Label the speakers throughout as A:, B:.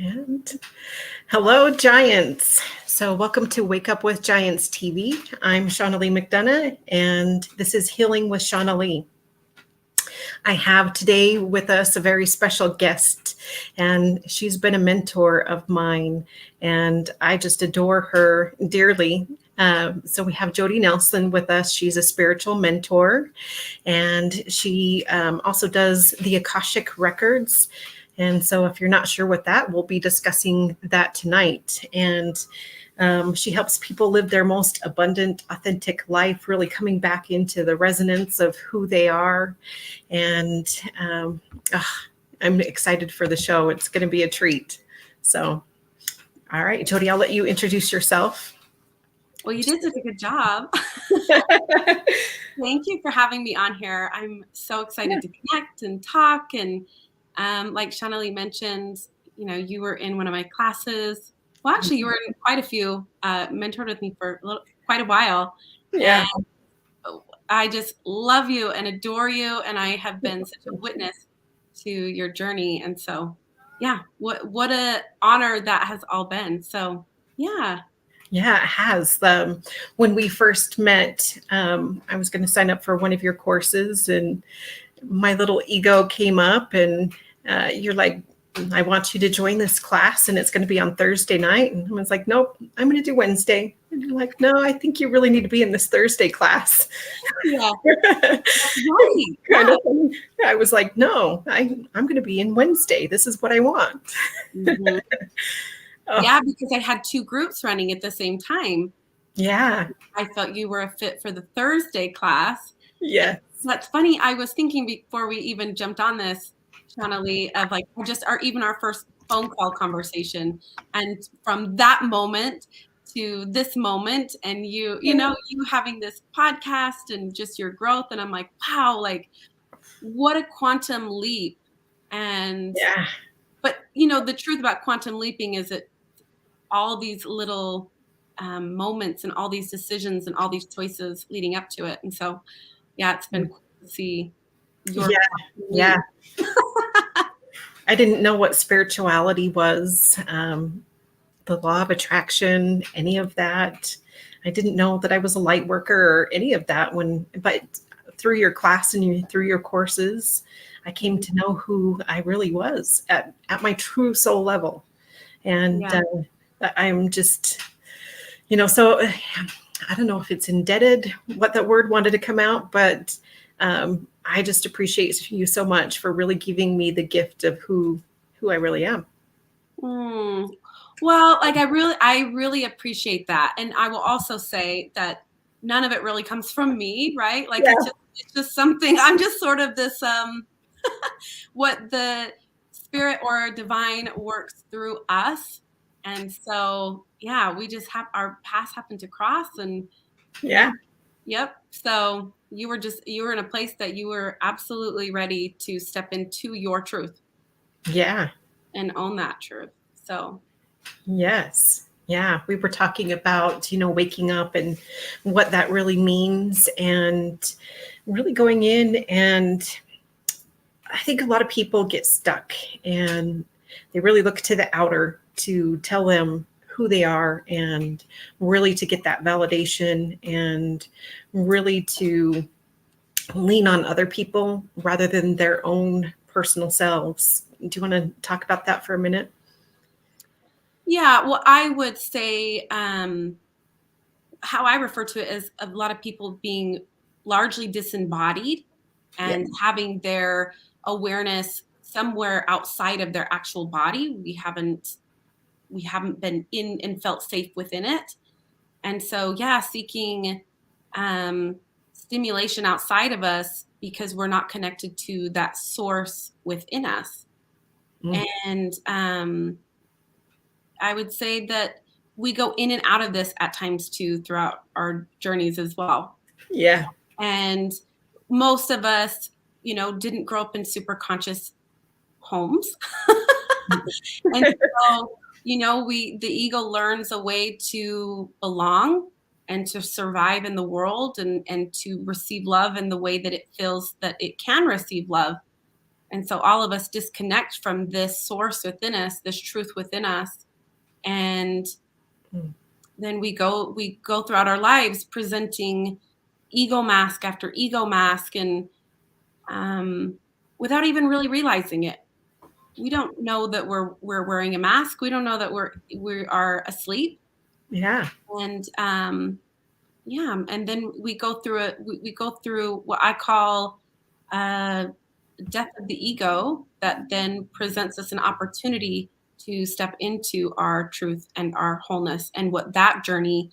A: And hello, Giants. So, welcome to Wake Up with Giants TV. I'm Shawnalee McDonough, and this is Healing with Shawnalee. I have today with us a very special guest, and she's been a mentor of mine, and I just adore her dearly. So we have Jodi Nelson with us. She's a spiritual mentor, and she also does the Akashic Records. And so if you're not sure what that, we'll be discussing that tonight. And she helps people live their most abundant, authentic life, really coming back into the resonance of who they are. And I'm excited for the show. It's going to be a treat. So, all right, Jodi, I'll let you introduce yourself.
B: Well, you did such a good job. Thank you for having me on here. I'm so excited to connect and talk. And like Shawnalee mentioned, you were in one of my classes. Well, actually, you were in quite a few, mentored with me for quite a while.
A: Yeah.
B: And I just love you and adore you. And I have been such a witness to your journey. And so, yeah, what a honor that has all been. So, yeah.
A: Yeah, it has. When we first met, I was going to sign up for one of your courses, and my little ego came up, and you're like, I want you to join this class, and it's going to be on Thursday night. And I was like, nope, I'm going to do Wednesday. And you're like, no, I think you really need to be in this Thursday class.
B: Yeah. Right.
A: Kind of funny. I was like, no, I'm going to be in Wednesday. This is what I want.
B: Mm-hmm. Oh. Yeah, because I had two groups running at the same time.
A: Yeah.
B: I felt you were a fit for the Thursday class.
A: Yeah.
B: That's funny. I was thinking before we even jumped on this, Shawnalee, of like even our first phone call conversation. And from that moment to this moment, and you having this podcast and just your growth. And I'm like, wow, like what a quantum leap. And
A: yeah.
B: But the truth about quantum leaping is that all these little moments and all these decisions and all these choices leading up to it. And so, yeah, it's been cool to see your
A: Yeah. I didn't know what spirituality was, the law of attraction, any of that. I didn't know that I was a light worker or any of that but through your class and through your courses, I came to know who I really was at my true soul level. And I'm just, so I don't know if it's indebted, what that word wanted to come out, but I just appreciate you so much for really giving me the gift of who I really am.
B: Well, like I really appreciate that. And I will also say that none of it really comes from me, right? Like it's just something, I'm just sort of this, what the spirit or divine works through us. And so, yeah, we just have our paths happen to cross and yep. So you were in a place that you were absolutely ready to step into your truth.
A: Yeah.
B: And own that truth. So.
A: Yes. Yeah. We were talking about, waking up and what that really means and really going in. And I think a lot of people get stuck and they really look to the outer to tell them who they are and really to get that validation and really to lean on other people rather than their own personal selves. Do you want to talk about that for a minute?
B: Yeah, well, I would say how I refer to it is a lot of people being largely disembodied and having their awareness somewhere outside of their actual body. We haven't been in and felt safe within it. And so, seeking stimulation outside of us because we're not connected to that source within us. And I would say that we go in and out of this at times too throughout our journeys as well.
A: Yeah.
B: And most of us, didn't grow up in super conscious homes. And so, the ego learns a way to belong and to survive in the world and to receive love in the way that it feels that it can receive love. And so all of us disconnect from this source within us, this truth within us. And then we go throughout our lives presenting ego mask after ego mask, and without even really realizing it. We don't know that we're wearing a mask. We don't know that we are asleep.
A: Yeah.
B: And and then we go through it. We go through what I call death of the ego, that then presents us an opportunity to step into our truth and our wholeness, and what that journey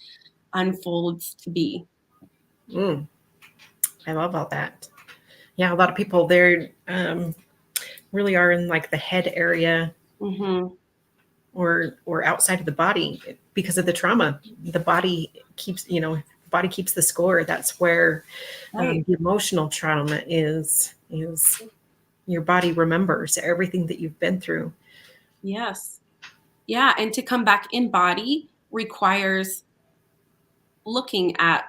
B: unfolds to be.
A: I love all that. Yeah, a lot of people, they're really are in like the head area, or outside of the body because of the trauma. The body keeps, the body keeps the score. That's where the emotional trauma is your body remembers everything that you've been through.
B: Yes. Yeah. And to come back in body requires looking at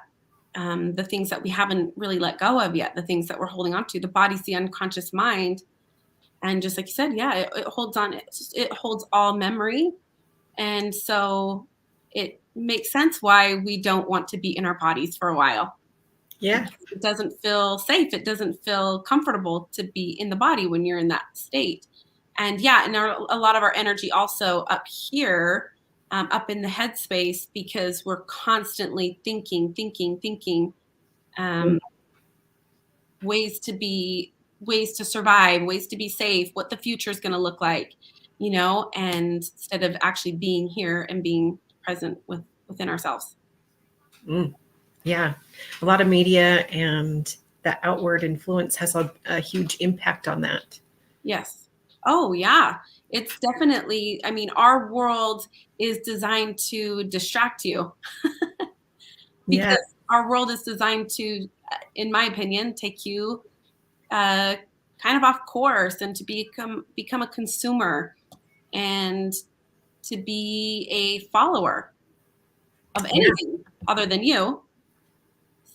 B: the things that we haven't really let go of yet, the things that we're holding on to. The body's the unconscious mind. And just like you said, yeah, it holds on. It holds all memory. And so it makes sense why we don't want to be in our bodies for a while.
A: Yeah.
B: It doesn't feel safe. It doesn't feel comfortable to be in the body when you're in that state. And yeah, and a lot of our energy also up here, up in the headspace, because we're constantly thinking, ways to survive, ways to be safe, what the future is going to look like, and instead of actually being here and being present within ourselves.
A: Yeah. A lot of media and that outward influence has a huge impact on that.
B: Yes. Oh, yeah. It's definitely, I mean, our world is designed to distract you because our world is designed to, in my opinion, take you kind of off course, and to become a consumer, and to be a follower of anything other than you.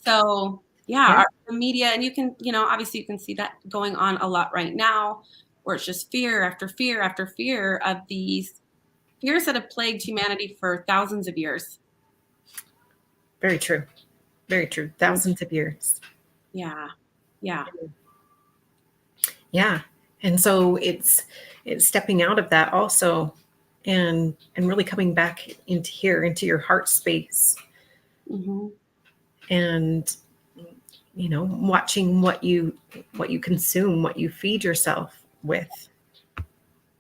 B: So yeah, the media, and you can, obviously you can see that going on a lot right now, where it's just fear after fear after fear of these fears that have plagued humanity for thousands of years.
A: Very true. Very true. Thousands of years.
B: Yeah. Yeah.
A: Yeah. And so it's stepping out of that also, and really coming back into your heart space. And watching what you consume, what you feed yourself with.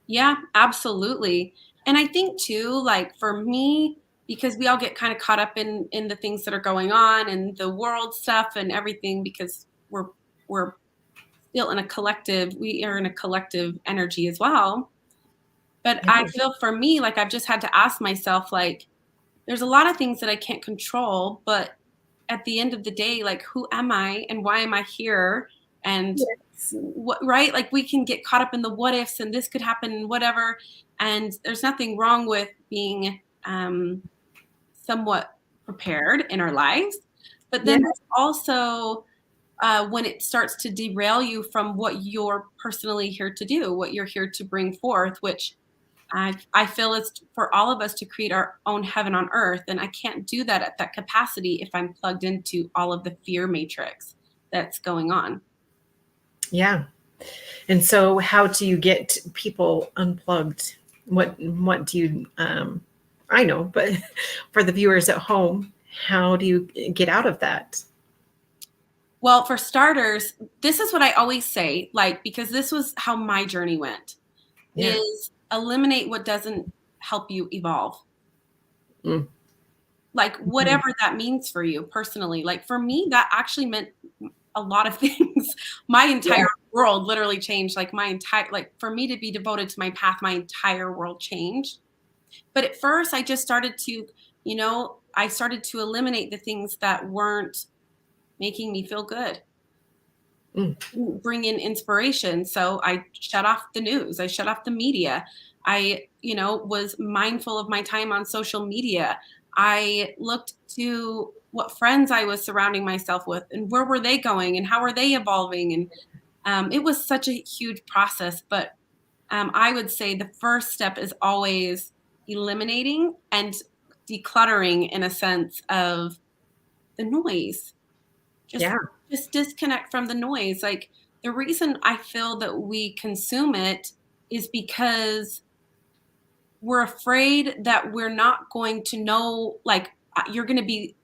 B: Yeah, absolutely. And I think too, like for me, because we all get kind of caught up in the things that are going on and the world stuff and everything, because we're still in a collective, we are in a collective energy as well. But I feel for me, like I've just had to ask myself, like, there's a lot of things that I can't control, but at the end of the day, like, who am I and why am I here? And what, right? Like, we can get caught up in the what ifs, and this could happen and whatever. And there's nothing wrong with being somewhat prepared in our lives. But then there's also when it starts to derail you from what you're personally here to do, what you're here to bring forth, which I feel it's for all of us to create our own heaven on earth. And I can't do that at that capacity if I'm plugged into all of the fear matrix that's going on.
A: Yeah. And so how do you get people unplugged? What do you, I know, but for the viewers at home, how do you get out of that?
B: Well, for starters, this is what I always say, like, because this was how my journey went, is eliminate what doesn't help you evolve. Like, whatever that means for you personally. Like, for me, that actually meant a lot of things. My entire world literally changed. Like, for me to be devoted to my path, my entire world changed. But at first, I just started to, I started to eliminate the things that weren't making me feel good. Bring in inspiration. So I shut off the news. I shut off the media. I, was mindful of my time on social media. I looked to what friends I was surrounding myself with, and where were they going, and how are they evolving. And It was such a huge process, but I would say the first step is always eliminating and decluttering, in a sense, of the noise. Just
A: Yeah.
B: just disconnect from the noise. Like, the reason I feel that we consume it is because we're afraid that we're not going to know, like, you're going to be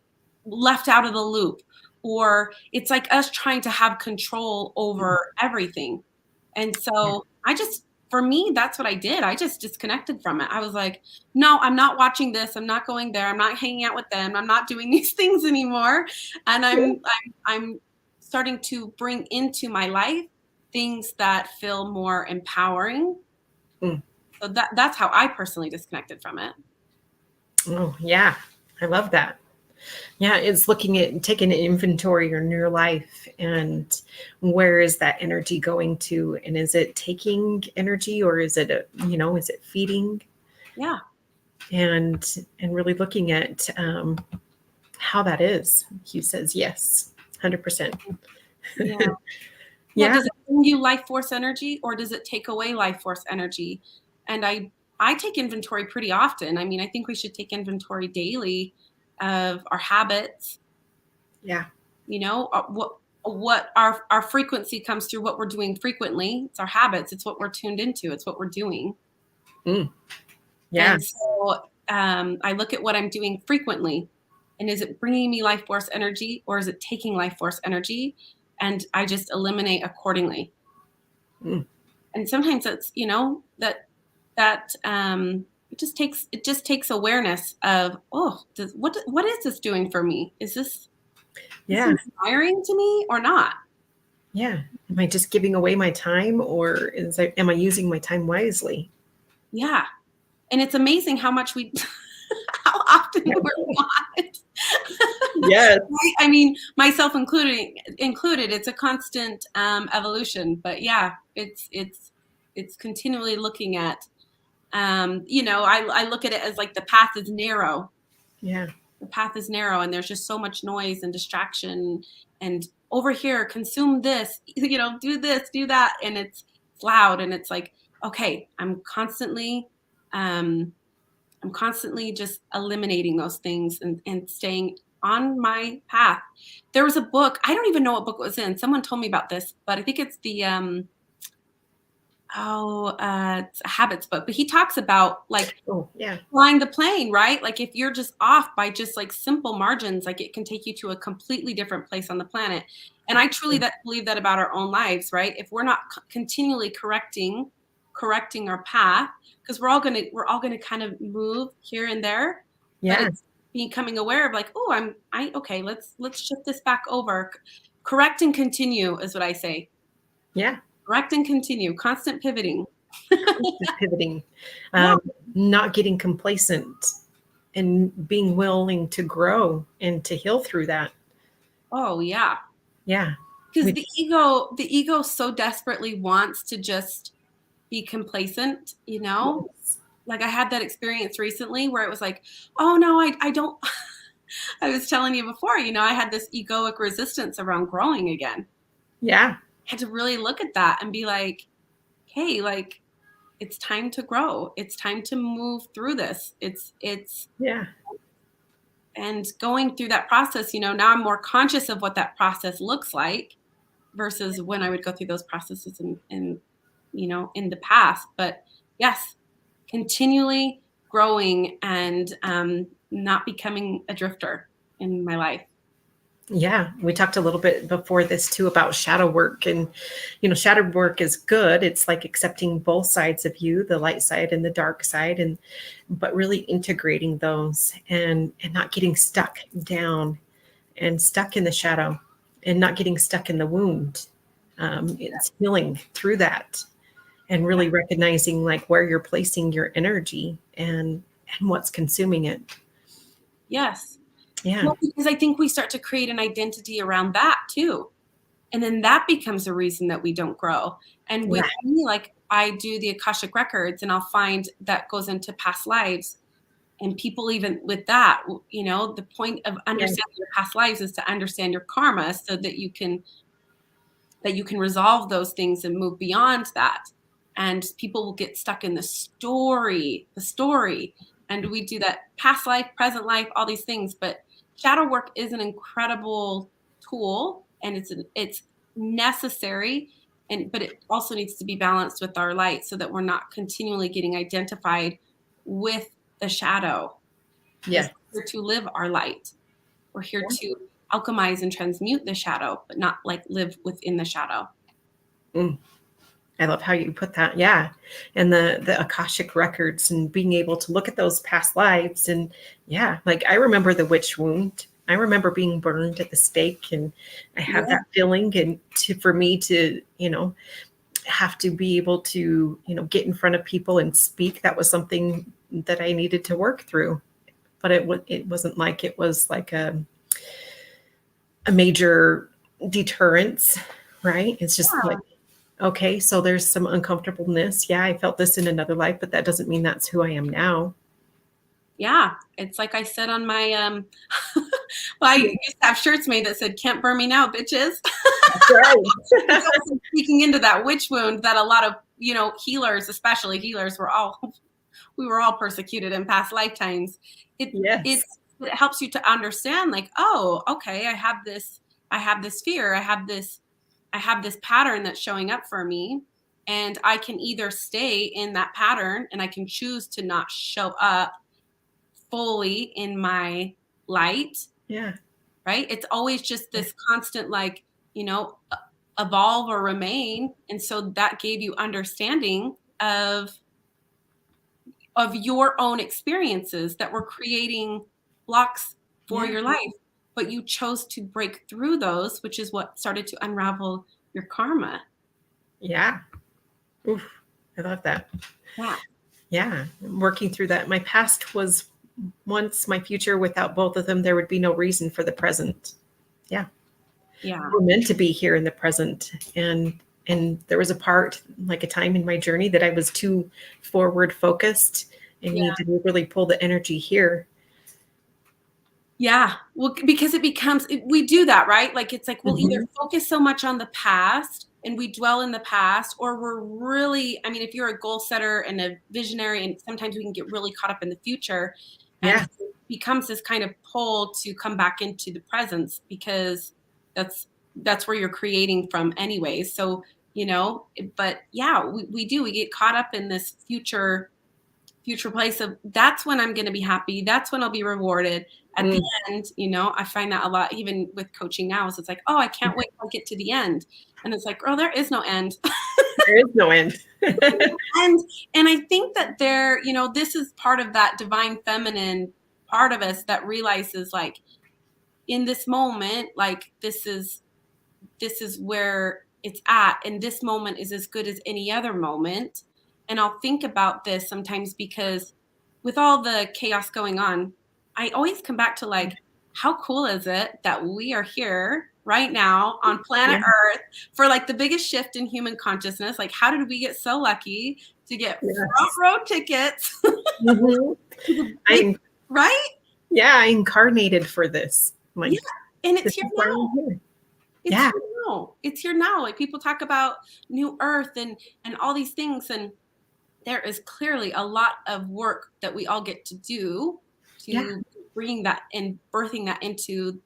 B: left out of the loop, or it's like us trying to have control over everything. And
A: Yeah.
B: so for me, that's what I did. I just disconnected from it. I was like, no, I'm not watching this. I'm not going there. I'm not hanging out with them. I'm not doing these things anymore. And I'm starting to bring into my life things that feel more empowering.
A: Mm.
B: So that's how I personally disconnected from it.
A: Oh, yeah. I love that. Yeah, it's looking at taking an inventory in your life and where is that energy going to, and is it taking energy, or is it is it feeding?
B: Yeah.
A: And really looking at how that is. He says yes, 100%.
B: Yeah. Yeah,
A: Yeah,
B: does it bring you life force energy, or does it take away life force energy? And I take inventory pretty often. I mean, I think we should take inventory daily of our habits,
A: yeah,
B: what our frequency comes through what we're doing frequently. It's our habits, it's what we're tuned into, it's what we're doing.
A: mm, yeah,
B: And so I look at what I'm doing frequently, and is it bringing me life force energy, or is it taking life force energy? And I just eliminate accordingly.
A: mm,
B: And sometimes it's, that it just takes awareness of, oh, what is this doing for me? Is this
A: yeah,
B: inspiring to me or not?
A: yeah. Am I just giving away my time, or am I using my time wisely?
B: Yeah. And it's amazing how much how often
A: Yeah.
B: we're not.
A: Yes.
B: Right? I mean, myself included, it's a constant evolution. But yeah, it's continually looking at, I look at it as like the path is narrow.
A: Yeah.
B: The path is narrow, and there's just so much noise and distraction, and over here, consume this, do this, do that. And it's loud, and it's like, okay, I'm constantly just eliminating those things, and staying on my path. There was a book, I don't even know what book it was in. Someone told me about this, but I think it's it's a habits book. But he talks about, like,
A: Oh, yeah.
B: flying the plane, right? Like, if you're just off by just like simple margins, like, it can take you to a completely different place on the planet. And I truly believe that about our own lives, right? If we're not continually correcting our path, because we're all gonna kind of move here and there, but
A: Yeah.
B: it's becoming aware of, like, oh, okay, let's shift this back over. Correct and continue is what I say.
A: Yeah.
B: Correct and continue, constant pivoting.
A: Constant pivoting,
B: Yeah.
A: um, not getting complacent, and being willing to grow and to heal through that.
B: Oh yeah.
A: Yeah.
B: Because
A: We,
B: the ego so desperately wants to just be complacent,
A: yes.
B: like, I had that experience recently where it was like, oh no, I don't. I was telling you before, I had this egoic resistance around growing again.
A: Yeah.
B: I had to really look at that and be like, hey, like, it's time to grow, it's time to move through this. It's
A: Yeah.
B: And going through that process, now I'm more conscious of what that process looks like, versus when I would go through those processes in the past. But yes, continually growing, and not becoming a drifter in my life.
A: Yeah, we talked a little bit before this too about shadow work, and shadow work is good. It's like accepting both sides of you, the light side and the dark side, and but really integrating those, and not getting stuck down and stuck in the shadow, and not getting stuck in the wound. It's healing through that, and
B: Yeah.
A: really recognizing like where you're placing your energy, and what's consuming it.
B: Yes.
A: Yeah.
B: Well, because I think we start to create an identity around that too. And then that becomes a reason that we don't grow. And with
A: Yeah.
B: me, like, I do the Akashic Records, and I'll find that goes into past lives. And people, even with that, the point of
A: Yeah.
B: understanding your past lives is to understand your karma, so that you can that you can resolve those things and move beyond that. And people will get stuck in the story. And we do that past life, present life, all these things. But shadow work is an incredible tool, and it's necessary. But it also needs to be balanced with our light so that we're not continually getting identified with the shadow.
A: Yeah.
B: We're here to live our light. We're here to alchemize and transmute the shadow, but not like live within the shadow.
A: I love how you put that. Yeah. And the Akashic records and being able to look at those past lives. And yeah, like I remember the witch wound. I remember being burned at the stake, and I have that feeling. And for me to, have to be able to, get in front of people and speak, that was something that I needed to work through. But it wasn't like it was like a major deterrence, right? It's just like, okay, so there's some uncomfortableness. Yeah, I felt this in another life, but that doesn't mean that's who I am now.
B: Yeah, it's like I said on my well, I used to have shirts made that said "Can't burn me now, bitches."
A: That's right.
B: Speaking into that witch wound that a lot of healers, especially healers, we were all persecuted in past lifetimes. It helps you to understand, like, oh, okay, I have this fear, I have this pattern that's showing up for me, and I can either stay in that pattern and I can choose to not show up fully in my light.
A: Yeah.
B: Right? It's always just this constant, like, evolve or remain. And so that gave you understanding of your own experiences that were creating blocks for your life, but you chose to break through those, which is what started to unravel your karma.
A: Yeah. Oof, I love that.
B: Yeah.
A: Yeah. I'm working through that. My past was once, my future. Without both of them, there would be no reason for the present. Yeah.
B: Yeah.
A: We're meant to be here in the present. And there was a time in my journey that I was too forward focused and need to really pull the energy here.
B: Yeah. Well, because we do that, right? Like, it's like, we'll either focus so much on the past and we dwell in the past, or we're really, if you're a goal setter and a visionary, and sometimes we can get really caught up in the future, and it becomes this kind of pull to come back into the presence, because that's where you're creating from anyway. So, but yeah, we get caught up in this future place of, that's when I'm going to be happy. That's when I'll be rewarded. At the end, I find that a lot, even with coaching now. So it's like, oh, I can't wait to get to the end. And it's like, oh, there is no end.
A: There is no end.
B: And I think that this is part of that divine feminine part of us that realizes, like, in this moment, like, this is where it's at. And this moment is as good as any other moment. And I'll think about this sometimes, because with all the chaos going on, I always come back to, like, how cool is it that we are here right now on planet Earth for, like, the biggest shift in human consciousness? Like, how did we get so lucky to get front row tickets? Right?
A: Yeah, I incarnated for this. Like,
B: and it's here now. It's here now. Like, people talk about new Earth and all these things, and there is clearly a lot of work that we all get to do to bring that and birthing that into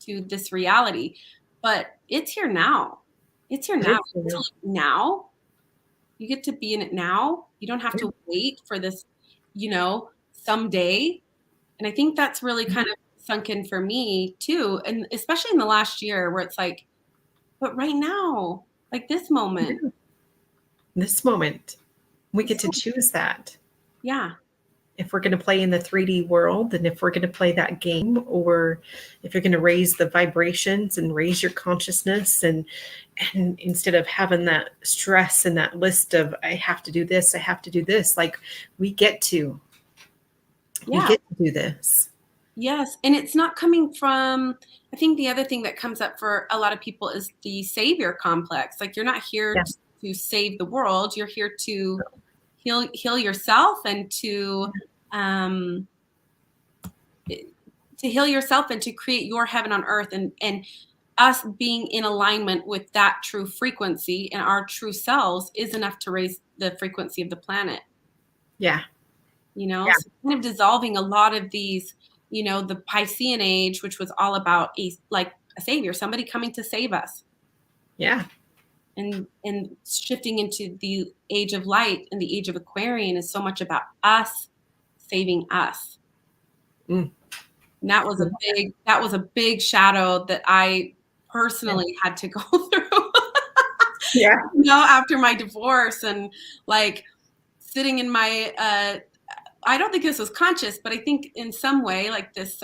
B: this reality. But it's here now. It's here now. Now. You get to be in it now. You don't have to wait for this, someday. And I think that's really kind of sunk in for me too. And especially in the last year, where it's like, but right now, like, this moment.
A: We get to choose that.
B: Yeah.
A: If we're going to play in the 3D world, and if we're going to play that game, or if you're going to raise the vibrations and raise your consciousness, and instead of having that stress and that list of, I have to do this, like, we get to do this.
B: Yes. And it's not coming from, I think the other thing that comes up for a lot of people is the savior complex. Like, you're not here to save the world. You're here to heal yourself, and to heal yourself, and to create your heaven on earth. And us being in alignment with that true frequency and our true selves is enough to raise the frequency of the planet.
A: Yeah.
B: So kind of dissolving a lot of these, the Piscean age, which was all about a savior, somebody coming to save us.
A: Yeah.
B: And shifting into the age of light and the age of Aquarian is so much about us saving us.
A: Mm.
B: And that was a big shadow that I personally had to go through.
A: Yeah.
B: After my divorce, and like sitting in my I don't think this was conscious, but I think in some way like this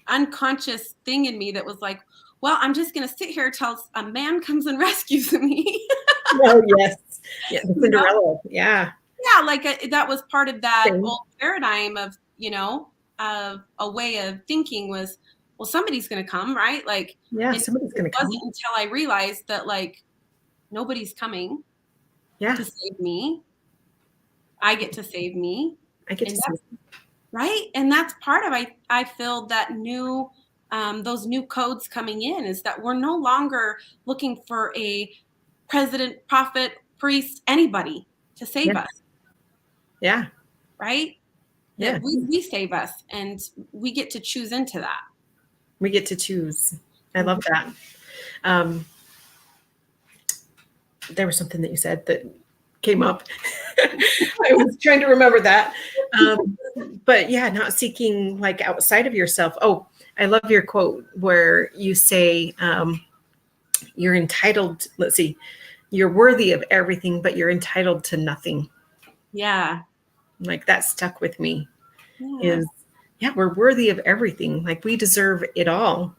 B: unconscious thing in me that was like, well, I'm just going to sit here till a man comes and rescues me.
A: Oh, yes. Yeah, the Cinderella. Yeah.
B: Yeah, like that was part of that
A: Same.
B: old paradigm of, of a way of thinking was, well, somebody's going to come, right? Like,
A: Yeah, somebody's going to come.
B: It wasn't until I realized that like nobody's coming to save me. I get to save me.
A: I get to save me.
B: Right? And that's part of I feel that new those new codes coming in is that we're no longer looking for a president, prophet, priest, anybody to save us.
A: Yeah.
B: Right?
A: Yeah.
B: That we save us, and we get to choose into that.
A: We get to choose. I love that. There was something that you said that came up. I was trying to remember that. But yeah, not seeking like outside of yourself. Oh, I love your quote where you say, you're entitled. Let's see, you're worthy of everything, but you're entitled to nothing.
B: Yeah.
A: Like that stuck with me. Is we're worthy of everything. Like we deserve it all,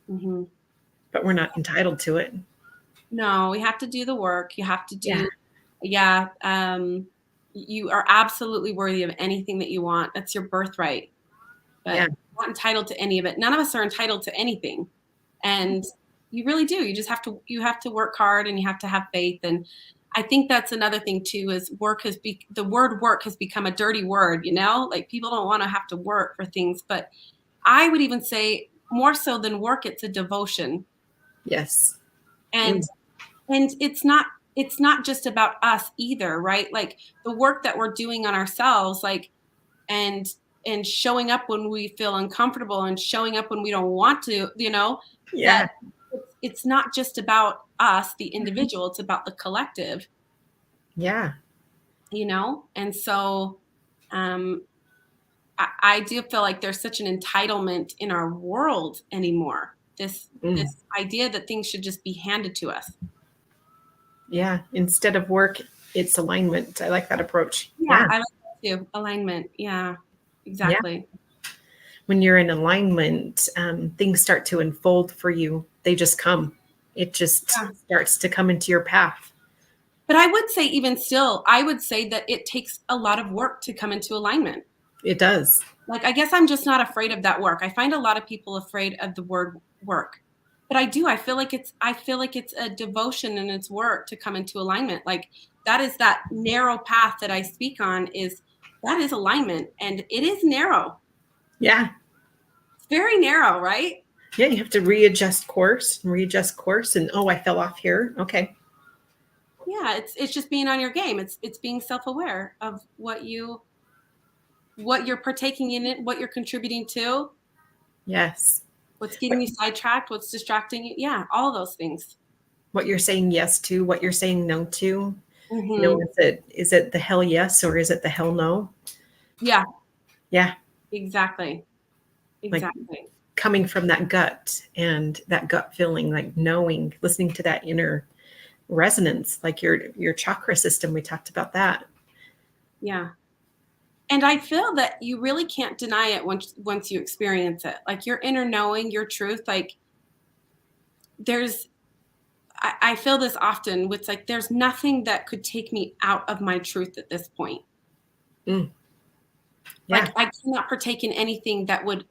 A: but we're not entitled to it.
B: No, we have to do the work. You have to do, you are absolutely worthy of anything that you want. That's your birthright. But you're not entitled to any of it. None of us are entitled to anything. And you really do. You just have to work hard, and you have to have faith. And I think that's another thing too, is the word work has become a dirty word, like people don't want to have to work for things, but I would even say more so than work, it's a devotion.
A: Yes.
B: And it's not just about us either, right? Like the work that we're doing on ourselves, like, and showing up when we feel uncomfortable and showing up when we don't want to, that it's not just about us, the individual, it's about the collective.
A: Yeah.
B: And so I do feel like there's such an entitlement in our world anymore. This idea that things should just be handed to us.
A: Yeah. Instead of work, it's alignment. I like that approach.
B: Yeah. I like that too. Alignment. Yeah, exactly.
A: Yeah. When you're in alignment, things start to unfold for you. They just come. It just starts to come into your path.
B: But I would say even still, I would say that it takes a lot of work to come into alignment.
A: It does.
B: Like, I guess I'm just not afraid of that work. I find a lot of people afraid of the word work, but I feel like it's a devotion and it's work to come into alignment. Like that is that narrow path that I speak on that is alignment, and it is narrow.
A: Yeah.
B: It's very narrow, right?
A: Yeah. You have to readjust course, and I fell off here. Okay.
B: Yeah. It's just being on your game. It's being self-aware of what you're partaking in it, what you're contributing to. Yes. What's getting you sidetracked, what's distracting you. Yeah, all those things.
A: What you're saying yes to, what you're saying no to. Is it the hell yes or is it the hell no?
B: Yeah.
A: Yeah.
B: Exactly.
A: Like coming from that gut and that gut feeling, like knowing, listening to that inner resonance, like your chakra system. We talked about that.
B: Yeah. And I feel that you really can't deny it once you experience it. Like your inner knowing, your truth, like I feel this often with like, there's nothing that could take me out of my truth at this point. Yeah. Like I cannot partake in anything that would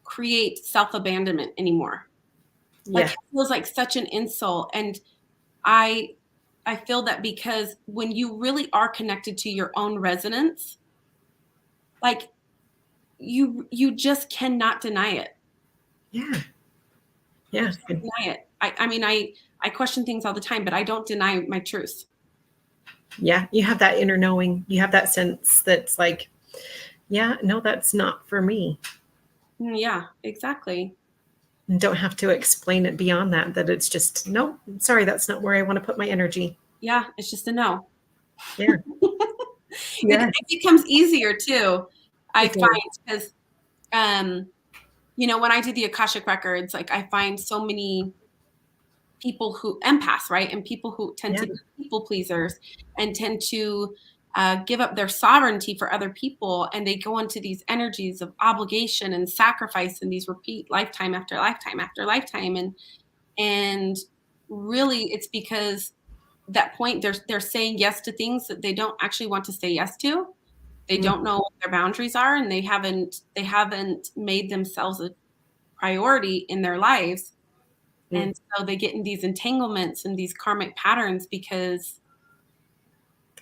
B: create self-abandonment anymore. Like it feels like such an insult. And I feel that because when you really are connected to your own resonance, like you just cannot deny it.
A: Yeah. Yeah.
B: Deny it. I mean, I question things all the time, but I don't deny my truth.
A: Yeah. You have that inner knowing. You have that sense that's like, yeah, no, that's not for me.
B: Yeah, exactly.
A: And don't have to explain it beyond that, that it's just, no, sorry, that's not where I want to put my energy.
B: Yeah, it's just a no.
A: Yeah. Yeah.
B: It becomes easier too, I
A: It is.
B: find, because when I do the Akashic Records, like I find so many people who empaths, right? And people who tend
A: Yeah.
B: to be people pleasers and tend to give up their sovereignty for other people. And they go into these energies of obligation and sacrifice, and these repeat lifetime after lifetime after lifetime. And really it's because that point they're saying yes to things that they don't actually want to say yes to. They don't know what their boundaries are, and they haven't made themselves a priority in their lives.
A: Mm.
B: And so they get in these entanglements and these karmic patterns because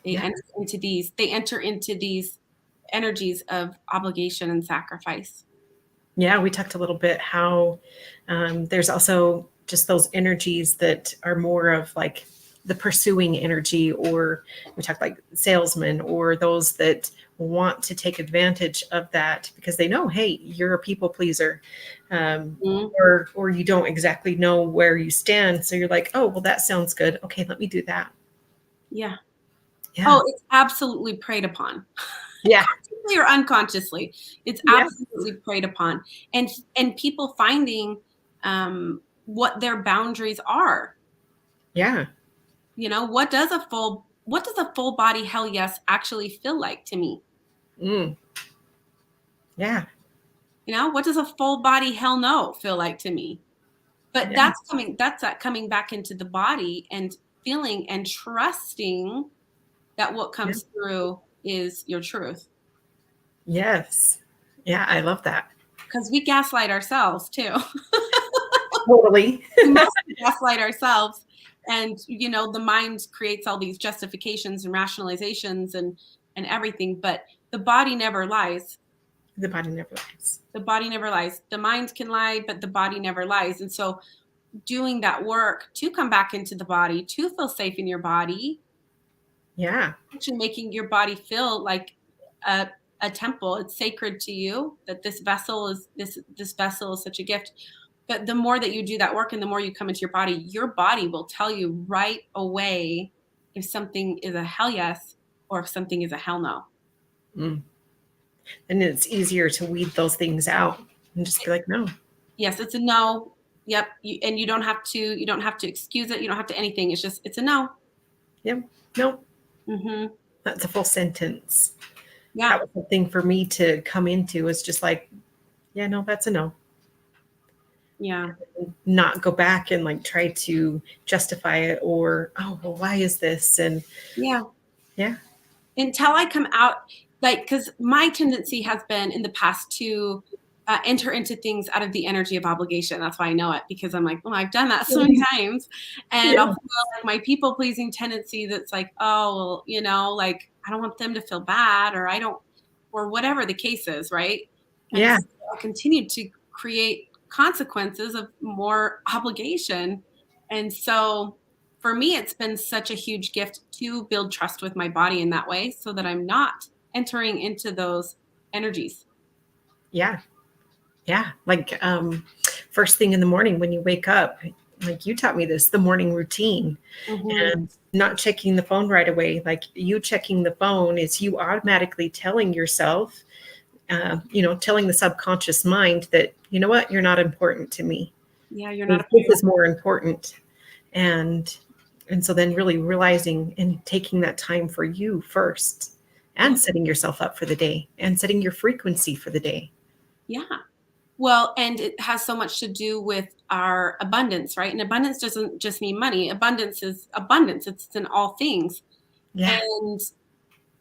B: they
A: Yeah.
B: enter into these energies of obligation and sacrifice.
A: Yeah. We talked a little bit how there's also just those energies that are more of like the pursuing energy, or we talked like salesmen, or those that want to take advantage of that because they know, hey, you're a people pleaser,
B: Mhm.
A: or you don't exactly know where you stand, so you're like, oh, well, that sounds good, okay, let me do that.
B: Yeah.
A: Yeah.
B: Oh, it's absolutely preyed upon.
A: Yeah.
B: Consciously or unconsciously, it's
A: Yeah.
B: absolutely preyed upon. And people finding what their boundaries are.
A: Yeah.
B: What does a full body hell yes actually feel like to me?
A: Mm. Yeah.
B: What does a full body hell no feel like to me? But
A: Yeah.
B: that's coming back into the body and feeling and trusting that what
A: Yeah.
B: comes through is your truth.
A: Yes. Yeah, I love that.
B: Because we gaslight ourselves too.
A: Totally.
B: We mostly gaslight ourselves. And the mind creates all these justifications and rationalizations and everything, but the body never lies.
A: The body never lies.
B: The body never lies. The mind can lie, but the body never lies. And so doing that work to come back into the body, to feel safe in your body,
A: Yeah.
B: actually making your body feel like a, a temple. It's sacred to you, that this vessel is such a gift. But the more that you do that work and the more you come into your body will tell you right away if something is a hell yes or if something is a hell no.
A: Mm. And it's easier to weed those things out and just be like, no.
B: Yes, it's a no. Yep. And you don't have to excuse it. You don't have to anything. It's a no.
A: Yep. No.
B: Mm-hmm.
A: That's a full sentence.
B: Yeah.
A: That was the thing for me to come into, is just like, yeah, no, that's a no.
B: Yeah.
A: Not go back and like try to justify it, or, oh, well, why is this? And
B: Yeah.
A: yeah.
B: Until I come out, like, because my tendency has been in the past to enter into things out of the energy of obligation. That's why I know it, because I'm like, well, I've done that so many times. And
A: Yeah.
B: I'll feel like my people pleasing tendency that's like, oh, well, like, I don't want them to feel bad, or I don't, or whatever the case is, right? And
A: Yeah.
B: so I continue to create consequences of more obligation. And so for me, it's been such a huge gift to build trust with my body in that way so that I'm not entering into those energies.
A: Yeah. Yeah. Like first thing in the morning when you wake up, like you taught me this, the morning routine,
B: Mm-hmm.
A: and not checking the phone right away. Like you checking the phone is you automatically telling yourself, telling the subconscious mind that, you know what, you're not important to me.
B: Yeah, you're not
A: This
B: a
A: is more important. And so then really realizing and taking that time for you first,
B: yeah,
A: and setting yourself up for the day and setting your frequency for the day.
B: yeah. Well, and it has so much to do with our abundance, right? And abundance doesn't just mean money. Abundance is abundance. It's in all things.
A: Yeah.
B: And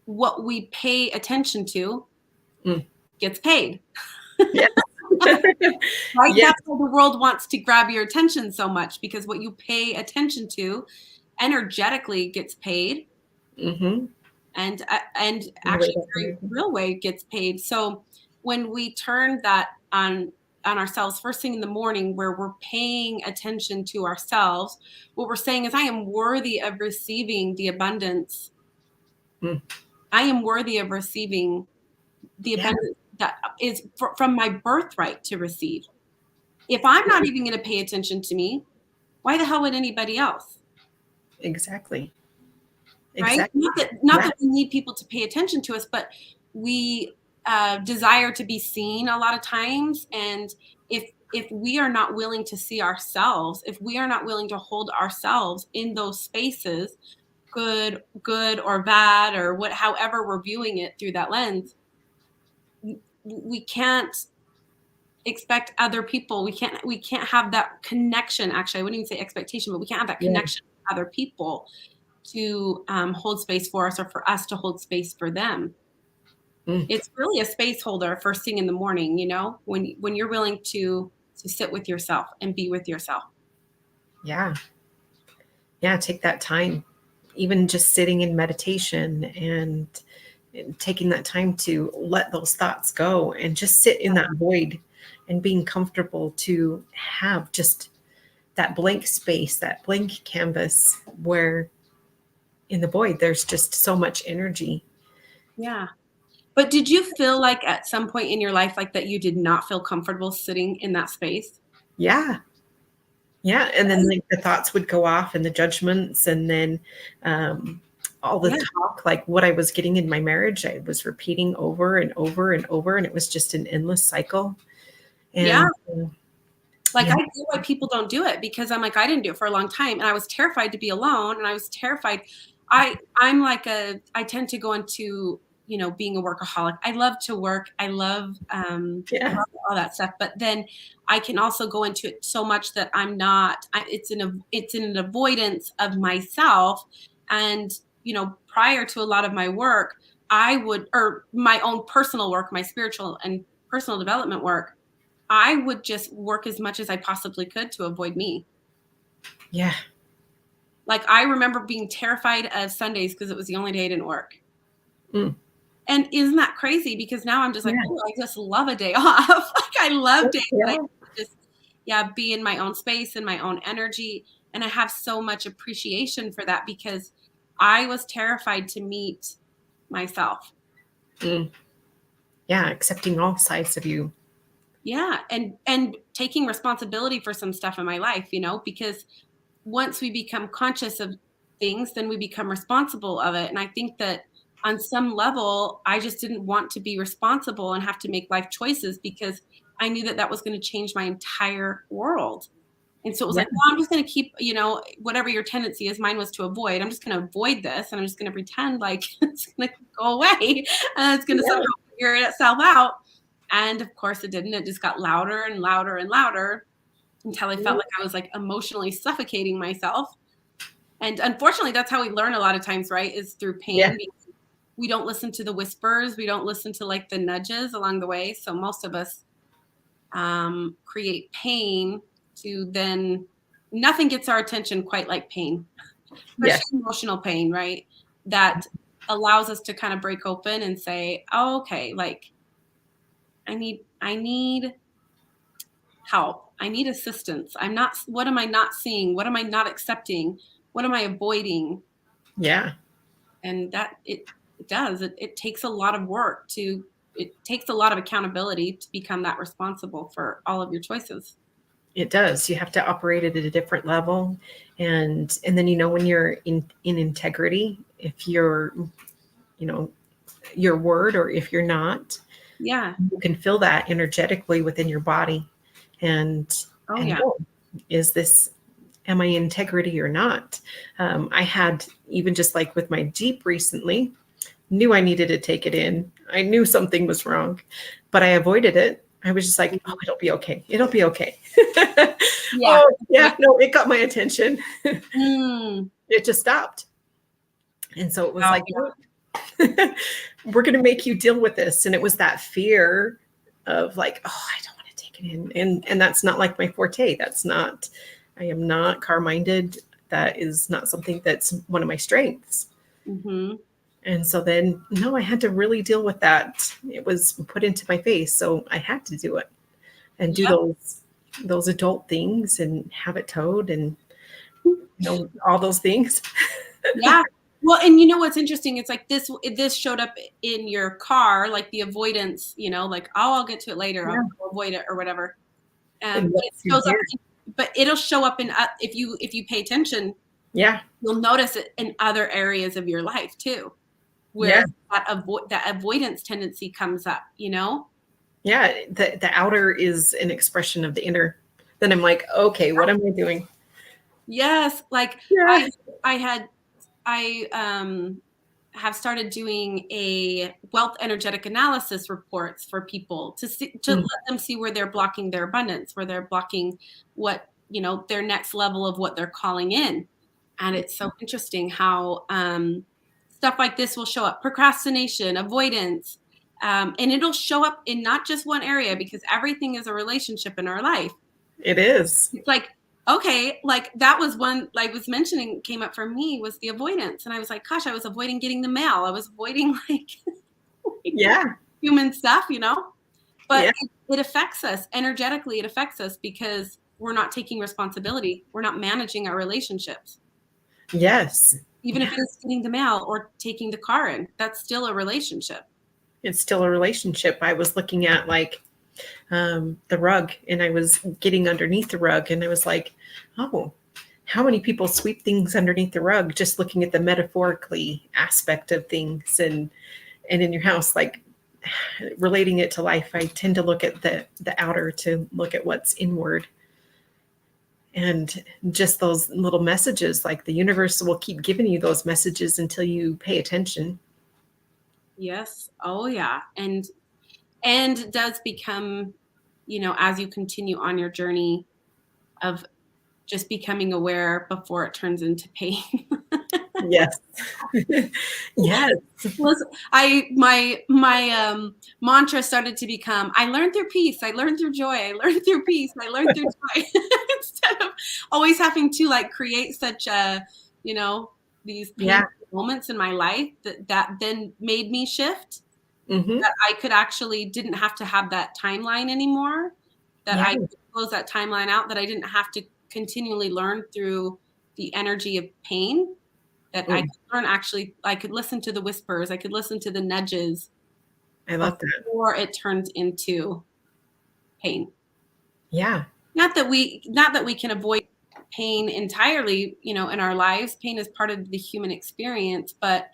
B: what we pay attention to
A: Mm.
B: gets paid.
A: Yeah.
B: Right?
A: Yeah.
B: That's why the world wants to grab your attention so much, because what you pay attention to energetically gets paid,
A: Mm-hmm.
B: and actually very real way gets paid. So when we turn that on on ourselves first thing in the morning, where we're paying attention to ourselves, what we're saying is, I am worthy of receiving the abundance.
A: Mm.
B: I am worthy of receiving the abundance that is from my birthright to receive. If I'm not even going to pay attention to me, why the hell would anybody else?
A: Exactly.
B: Right?
A: Exactly.
B: Not that we need people to pay attention to us, but we desire to be seen a lot of times. And if we are not willing to see ourselves, if we are not willing to hold ourselves in those spaces, good or bad, or however we're viewing it through that lens, we can't expect other people. We can't have that connection. Actually, I wouldn't even say expectation, but we can't have that connection with other people to hold space for us, or for us to hold space for them.
A: Mm.
B: It's really a space holder first thing in the morning, when you're willing to sit with yourself and be with yourself.
A: Yeah. Yeah. Take that time, even just sitting in meditation and taking that time to let those thoughts go and just sit in that void, and being comfortable to have just that blank space, that blank canvas, where in the void there's just so much energy.
B: Yeah. But did you feel like at some point in your life like that you did not feel comfortable sitting in that space?
A: Yeah. Yeah. And then like the thoughts would go off, and the judgments, and then all the talk, like what I was getting in my marriage, I was repeating over and over and over, and it was just an endless cycle. And
B: like I get why people don't do it, because I'm like, I didn't do it for a long time, and I was terrified to be alone, and I was terrified. I tend to go into, being a workaholic. I love to work. I love all that stuff. But then I can also go into it so much that it's an avoidance of myself. And, prior to a lot of my work, or my own personal work, my spiritual and personal development work, I would just work as much as I possibly could to avoid me.
A: Yeah.
B: Like, I remember being terrified of Sundays because it was the only day I didn't work.
A: Mm.
B: And isn't that crazy? Because now I'm just like, oh, I just love a day off. Like, I love days that I just, be in my own space and my own energy. And I have so much appreciation for that, because I was terrified to meet myself.
A: Mm. Yeah. Accepting all sides of you.
B: Yeah. And taking responsibility for some stuff in my life, because once we become conscious of things, then we become responsible of it. And I think that on some level, I just didn't want to be responsible and have to make life choices, because I knew that was going to change my entire world. And so it was like, well, I'm just going to keep, whatever your tendency is. Mine was to avoid. I'm just going to avoid this, and I'm just going to pretend like it's going to go away, and it's going to somehow figure itself out. And of course it didn't. It just got louder and louder and louder, until I felt like I was like emotionally suffocating myself. And unfortunately, that's how we learn a lot of times, right? Is through pain.
A: Yeah.
B: We don't listen to the whispers. We don't listen to like the nudges along the way. So most of us create pain to then, nothing gets our attention quite like pain, especially emotional pain, right? That allows us to kind of break open and say, oh, okay, like I need help. I need assistance. What am I not seeing? What am I not accepting? What am I avoiding?
A: Yeah.
B: And that it does. It takes a lot of work it takes a lot of accountability to become that responsible for all of your choices.
A: It does. You have to operate at a different level. And then, when you're in integrity, if you're, your word, or if you're not,
B: Yeah.
A: you can feel that energetically within your body. And, am I integrity or not? I had, even just like with my Jeep recently, knew I needed to take it in. I knew something was wrong, but I avoided it. I was just like, oh, it'll be okay. It'll be okay. No, it got my attention. It just stopped. And so it was we're going to make you deal with this. And it was that fear of like, oh, I don't want to take it in. And that's not like my forte. I am not car-minded. That is not something that's one of my strengths.
B: Mm-hmm.
A: And so then, I had to really deal with that. It was put into my face. So I had to do it. and do those adult things and have it towed and all those things.
B: Yeah. Well, and you know what's interesting? It's like this showed up in your car, like the avoidance, like, oh, I'll get to it later.
A: Yeah.
B: I'll avoid it or whatever.
A: And
B: But it shows up, but it'll show up in if you pay attention.
A: Yeah.
B: You'll notice it in other areas of your life too, where that avoidance tendency comes up.
A: Yeah. The outer is an expression of the inner. Then I'm like, okay, what am I doing?
B: Yes, like
A: Yeah.
B: I have started doing a wealth energetic analysis reports for people to let them see where they're blocking their abundance, where they're blocking what, their next level of what they're calling in. And it's so interesting how stuff like this will show up: procrastination, avoidance, and it'll show up in not just one area, because everything is a relationship in our life.
A: It is.
B: It's like, okay, like that was one, like I was mentioning, came up for me, was the avoidance. And I was like, gosh, I was avoiding getting the mail. I was avoiding human stuff, but it affects us energetically. It affects us because we're not taking responsibility. We're not managing our relationships.
A: Yes.
B: Even if it is getting the mail or taking the car in, that's still a relationship.
A: It's still a relationship. I was looking at the rug, and I was getting underneath the rug, and I was like, oh, how many people sweep things underneath the rug, just looking at the metaphorically aspect of things, and in your house, like relating it to life. I tend to look at the outer to look at what's inward, and just those little messages, like the universe will keep giving you those messages until you pay attention.
B: Yes. Oh yeah. And it does become, as you continue on your journey of just becoming aware before it turns into pain.
A: Yes. Yes.
B: My mantra started to become, I learned through peace, I learned through joy, I learned through peace, I learned through joy. Instead of always having to create such these painful moments in my life that then made me shift. That I could actually didn't have to have that timeline anymore, that I could close that timeline out, that I didn't have to continually learn through the energy of pain, that I could learn, actually, I could listen to the whispers, I could listen to the nudges.
A: I love that.
B: Before it turns into pain.
A: Yeah.
B: Not that we can avoid pain entirely, in our lives. Pain is part of the human experience, but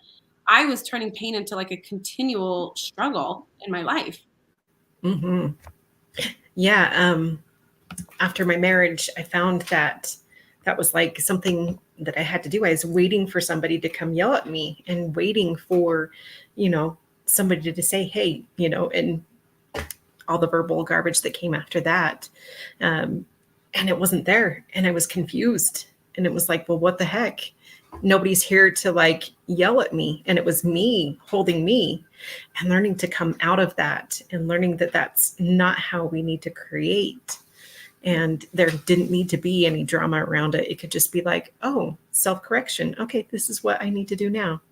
B: I was turning pain into a continual struggle in my life.
A: Mm-hmm. Yeah. After my marriage, I found that was something that I had to do. I was waiting for somebody to come yell at me, and waiting for, somebody to say, hey, and all the verbal garbage that came after that. And it wasn't there. And I was confused. And it was like, well, what the heck? Nobody's here to yell at me. And it was me holding me, and learning to come out of that, and learning that that's not how we need to create. And there didn't need to be any drama around it. It could just be self-correction. Okay, this is what I need to do now.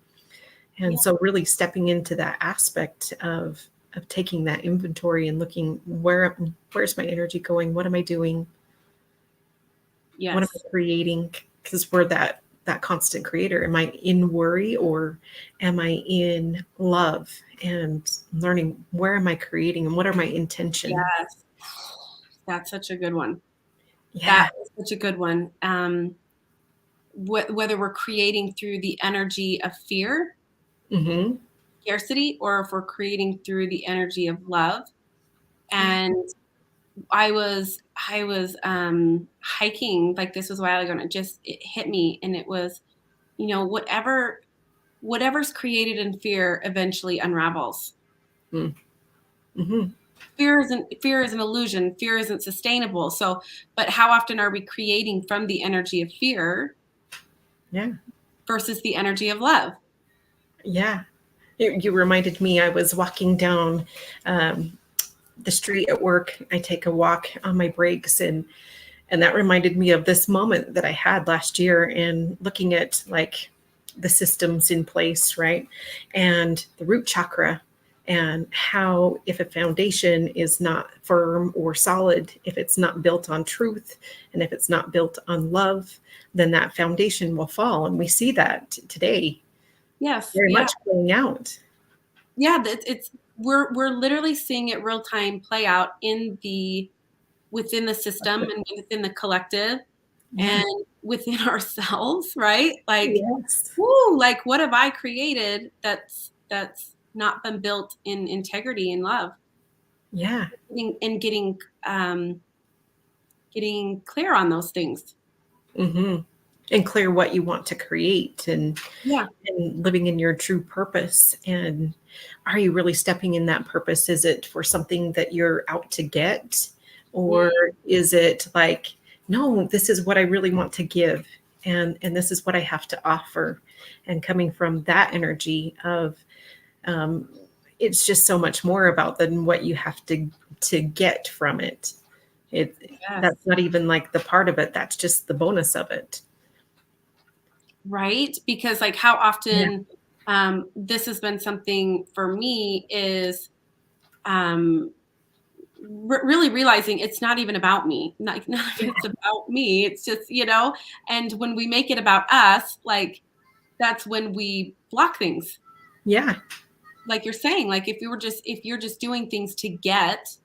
A: And so really stepping into that aspect of taking that inventory and looking, where's my energy going? What am I doing?
B: Yes.
A: What am I creating? Because we're that constant creator. Am I in worry, or am I in love? And learning, where am I creating, and what are my intentions?
B: Yes. That's such a good one.
A: Yeah.
B: That is such a good one. Whether we're creating through the energy of fear, scarcity, or if we're creating through the energy of love. And I was hiking, this was a while ago, and it hit me, and it was, whatever's created in fear eventually unravels. Fear is an illusion. Fear isn't sustainable. So, but how often are we creating from the energy of fear?
A: Yeah.
B: Versus the energy of love?
A: Yeah. You reminded me, I was walking down the street at work. I take a walk on my breaks, and that reminded me of this moment that I had last year, and looking at the systems in place, right? And the root chakra, and how, if a foundation is not firm or solid, if it's not built on truth, and if it's not built on love, then that foundation will fall. And we see that today
B: Yes.
A: very
B: Yeah.
A: much playing out.
B: Yeah. We're literally seeing it real time play out within the system and within the collective
A: Yeah.
B: and within ourselves, right? Like,
A: Yes.
B: whoo, like what have I created that's not been built in integrity and love?
A: Yeah.
B: And getting clear on those things.
A: Mm-hmm. And clear what you want to create, and
B: Yeah.
A: living in your true purpose. And are you really stepping in that purpose? Is it for something that you're out to get? Or is it like, no, this is what I really want to give, and this is what I have to offer? And coming from that energy of, it's just so much more about than what you have to get from it.
B: Yes.
A: That's not even like the part of it. That's just the bonus of it.
B: Right? Because like how often this has been something for me is really realizing it's not even about me. Not if it's about me. It's just, and when we make it about us, like that's when we block things.
A: Yeah.
B: Like you're saying, like if you're just doing things to get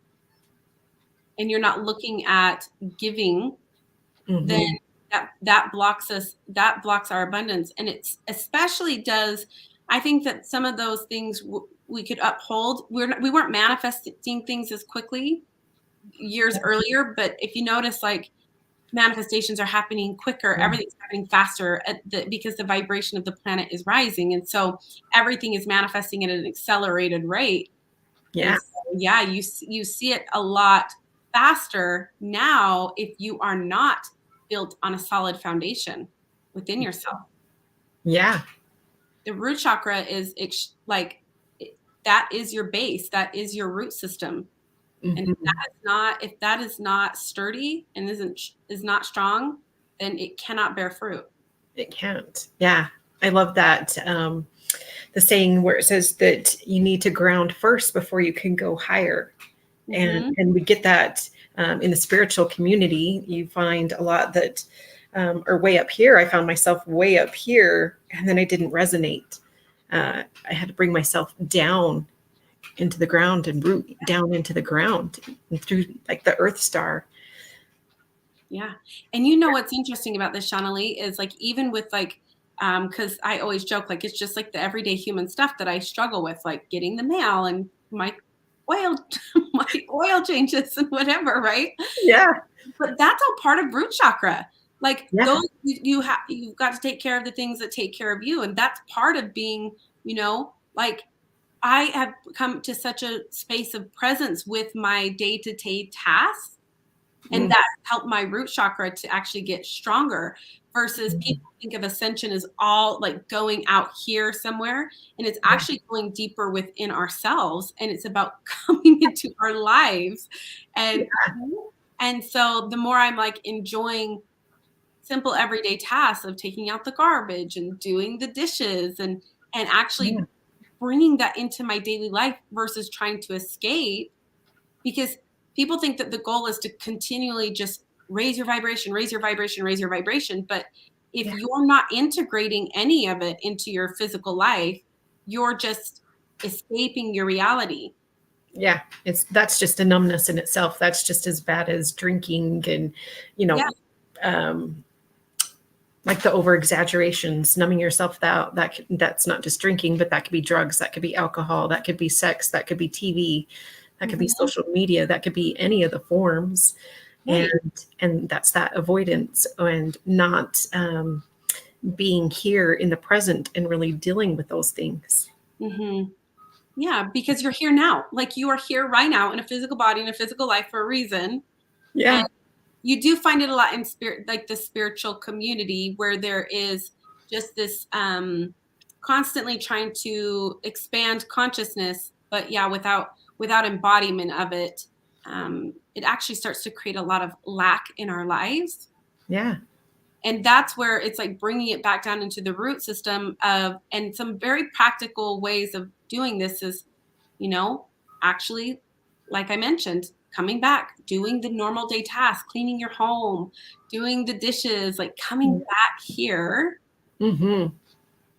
B: and you're not looking at giving, then
A: Mm-hmm.
B: that blocks us, that blocks our abundance. And it's especially does, I think that some of those things we could uphold. We weren't manifesting things as quickly years earlier, but if you notice, like manifestations are happening quicker, everything's happening faster because the vibration of the planet is rising, and so everything is manifesting at an accelerated rate.
A: Yeah.
B: And so, yeah, you see it a lot faster now if you are not built on a solid foundation within yourself.
A: Yeah.
B: The root chakra is like that is your base, that is your root system. And
A: Mm-hmm.
B: if that is not sturdy and is not strong, then it cannot bear fruit.
A: It can't. Yeah. I love that. The saying where it says that you need to ground first before you can go higher.
B: Mm-hmm.
A: And we get that in the spiritual community. You find a lot that are way up here. I found myself way up here, and then I didn't resonate. I had to bring myself down into the ground and root down into the ground and through like the earth star.
B: Yeah. And you know what's interesting about this, Shawnalee, is like even with like because I always joke like it's just like the everyday human stuff that I struggle with, like getting the mail and my oil my oil changes and whatever, right?
A: Yeah.
B: But that's all part of root chakra. Like
A: Yeah.
B: those you've got to take care of the things that take care of you. And that's part of being, like I have come to such a space of presence with my day-to-day tasks. And that helped my root chakra to actually get stronger versus people think of ascension as all like going out here somewhere. And it's actually going deeper within ourselves. And it's about coming into our lives. And so the more I'm like enjoying simple everyday tasks of taking out the garbage and doing the dishes and actually bringing that into my daily life versus trying to escape, because people think that the goal is to continually just raise your vibration, raise your vibration, raise your vibration. But if you're not integrating any of it into your physical life, you're just escaping your reality.
A: Yeah, that's just a numbness in itself. That's just as bad as drinking and, um, like the over exaggerations, numbing yourself out. That's not just drinking, but that could be drugs, that could be alcohol, that could be sex, that could be TV, that could be social media, that could be any of the forms.
B: Right.
A: And that's that avoidance and not being here in the present and really dealing with those things.
B: Mm-hmm. Yeah, because you're here now. Like you are here right now in a physical body, in a physical life for a reason.
A: Yeah.
B: And you do find it a lot in spirit, like the spiritual community, where there is just this constantly trying to expand consciousness, but yeah, without embodiment of it, it actually starts to create a lot of lack in our lives.
A: Yeah.
B: And that's where it's like bringing it back down into the root system and some very practical ways of doing this is actually, like I mentioned, coming back, doing the normal day tasks, cleaning your home, doing the dishes, like coming back here.
A: Mm-hmm.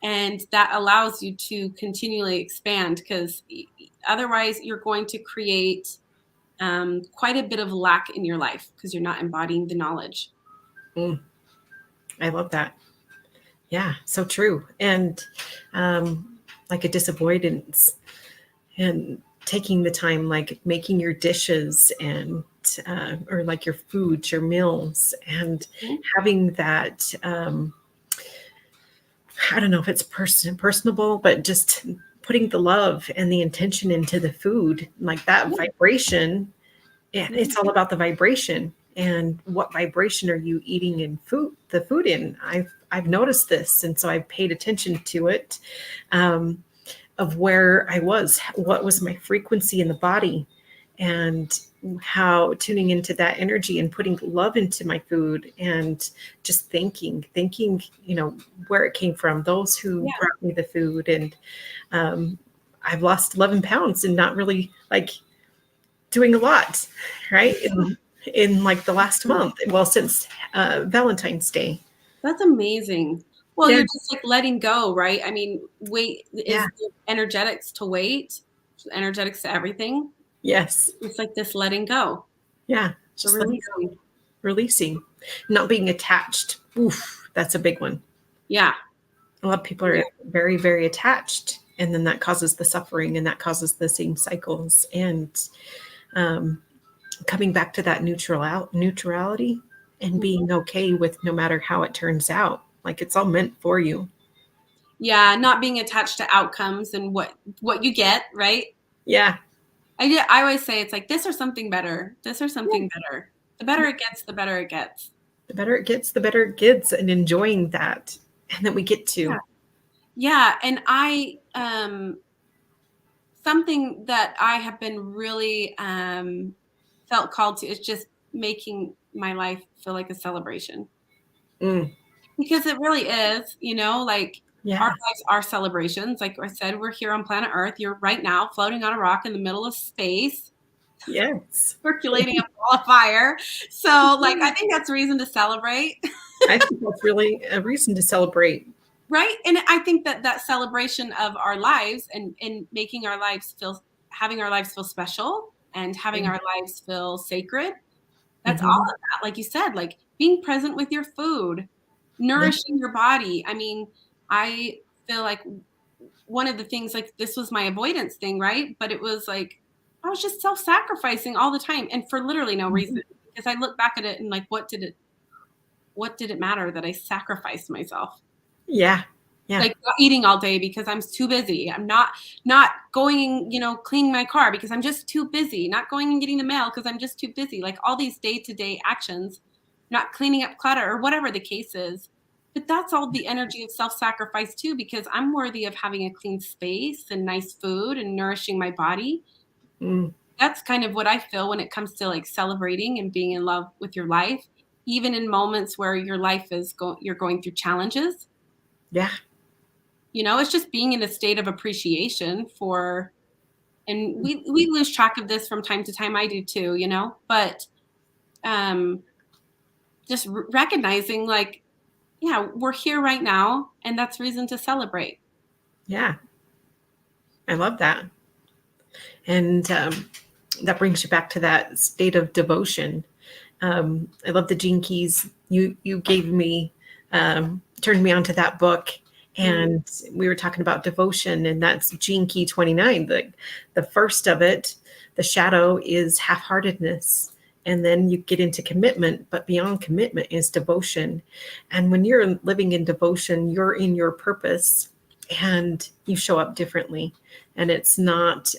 B: And that allows you to continually expand, because otherwise you're going to create quite a bit of lack in your life because you're not embodying the knowledge.
A: I love that. Yeah, so true. And like a disavoidance and taking the time, like making your dishes and or like your foods, your meals, and having that. I don't know if it's personable, but just putting the love and the intention into the food, like that vibration. Yeah, it's all about the vibration and what vibration are you eating in the food in. I've noticed this, and so I've paid attention to it, of where I was, what was my frequency in the body, and how tuning into that energy and putting love into my food, and just thanking, where it came from, those who brought me the food. And I've lost 11 pounds and not really like doing a lot, right? In like the last month, well, since Valentine's Day.
B: That's amazing. Well,
A: Yeah.
B: you're just like letting go, right? I mean, weight is
A: Yeah.
B: energetics to weight, energetics to everything.
A: Yes.
B: It's like this letting go.
A: Yeah. Just releasing, not being attached. Oof, that's a big one.
B: Yeah.
A: A lot of people are very, very attached, and then that causes the suffering, and that causes the same cycles. And coming back to that neutrality and being okay with no matter how it turns out, like it's all meant for you.
B: Yeah, not being attached to outcomes and what you get, right?
A: Yeah.
B: I always say it's like this or something better. This or something better. The better it gets, the better it gets.
A: The better it gets, the better it gets, and enjoying that. And then we get to.
B: Yeah. And something that I have been really felt called to is just making my life feel like a celebration. Because it really is, like our lives are celebrations. Like I said, we're here on planet Earth. You're right now floating on a rock in the middle of space.
A: Yes.
B: Circulating a ball of fire. So like, I think that's a reason to celebrate.
A: I think that's really a reason to celebrate.
B: Right. And I think that celebration of our lives and making our lives having our lives feel special and having our lives feel sacred. That's all of that. Like you said, like being present with your food, nourishing your body. I mean, I feel like one of the things, like this was my avoidance thing, right? But it was like, I was just self-sacrificing all the time and for literally no reason, because I look back at it and like, what did it matter that I sacrificed myself?
A: Yeah. Yeah.
B: Like not eating all day because I'm too busy. I'm not going, cleaning my car because I'm just too busy. Not going and getting the mail because I'm just too busy. Like all these day-to-day actions, not cleaning up clutter or whatever the case is. But that's all the energy of self-sacrifice too, because I'm worthy of having a clean space and nice food and nourishing my body. That's kind of what I feel when it comes to like celebrating and being in love with your life, even in moments where your life you're going through challenges.
A: Yeah.
B: It's just being in a state of appreciation for, and we lose track of this from time to time. I do too, but just recognizing like, yeah, we're here right now, and that's reason to celebrate.
A: Yeah. I love that. And that brings you back to that state of devotion. I love the Gene Keys you gave me, turned me onto that book. And we were talking about devotion, and that's Gene Key 29. The first of it, the shadow, is half-heartedness. And then you get into commitment, but beyond commitment is devotion. And when you're living in devotion, you're in your purpose and you show up differently. And it's not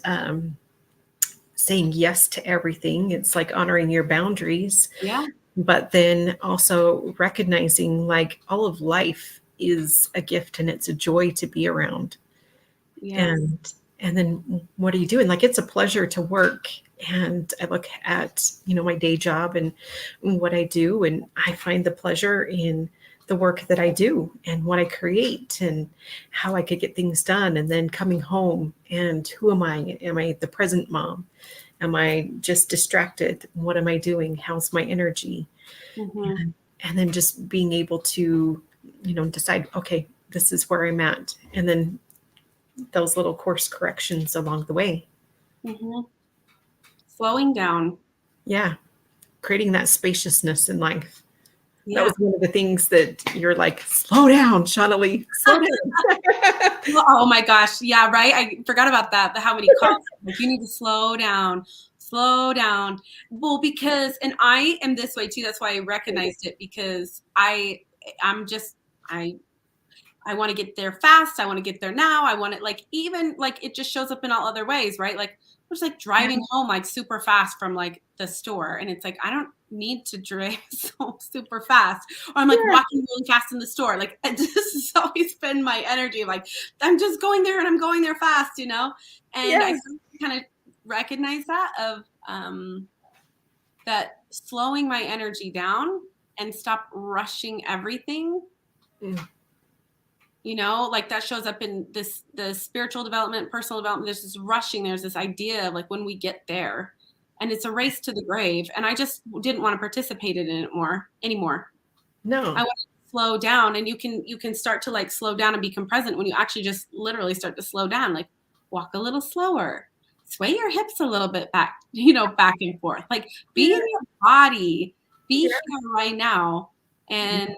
A: saying yes to everything. It's like honoring your boundaries.
B: Yeah.
A: But then also recognizing like all of life is a gift and it's a joy to be around.
B: Yes.
A: And then what are you doing? Like, it's a pleasure to work. And I look at, my day job and what I do, and I find the pleasure in the work that I do and what I create and how I could get things done. And then coming home and who am I? Am I the present mom? Am I just distracted? What am I doing? How's my energy?
B: Mm-hmm.
A: And then just being able to, decide, okay, this is where I'm at. And then those little course corrections along the way.
B: Mm-hmm. Slowing down.
A: Yeah. Creating that spaciousness in life. That
B: Yeah.
A: was one of the things that you're like, slow down, Shawnalee, slow down.
B: Oh my gosh. Yeah, right. I forgot about that. How many calls, like, you need to slow down, slow down. Well, because, and I am this way too. That's why I recognized it, because I'm just, I want to get there fast. I want to get there now. I want it, like, even like it just shows up in all other ways, right? Like, I was like driving home like super fast from like the store, and it's like I don't need to drive so super fast. Or I'm like walking really fast in the store. Like, this has always been my energy. Like, I'm just going there and I'm going there fast, you know? And I kind of recognize that of that slowing my energy down and stop rushing everything. You know, like that shows up in the spiritual development, personal development. There's this rushing. There's this idea of like when we get there, and it's a race to the grave. And I just didn't want to participate in it anymore.
A: No.
B: I want to slow down, and you can start to like slow down and become present when you actually just literally start to slow down. Like, walk a little slower, sway your hips a little bit back, back and forth. Like, be in your body, be here right now, and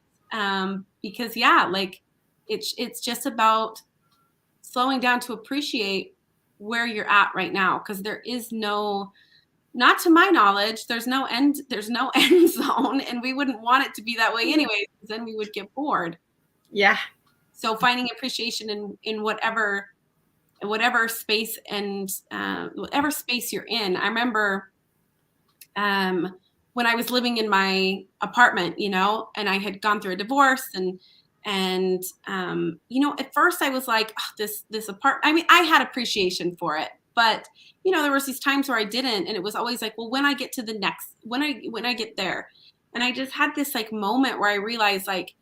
B: because like. It's just about slowing down to appreciate where you're at right now, because there is not to my knowledge, there's no end zone, and we wouldn't want it to be that way anyway, because then we would get bored.
A: Yeah.
B: So finding appreciation in whatever space and whatever space you're in. I remember when I was living in my apartment, and I had gone through a divorce, and at first I was like, oh, this apartment. I mean, I had appreciation for it, but there was these times where I didn't, and it was always like, well, when I get to the next, when I get there, and I just had this like moment where I realized like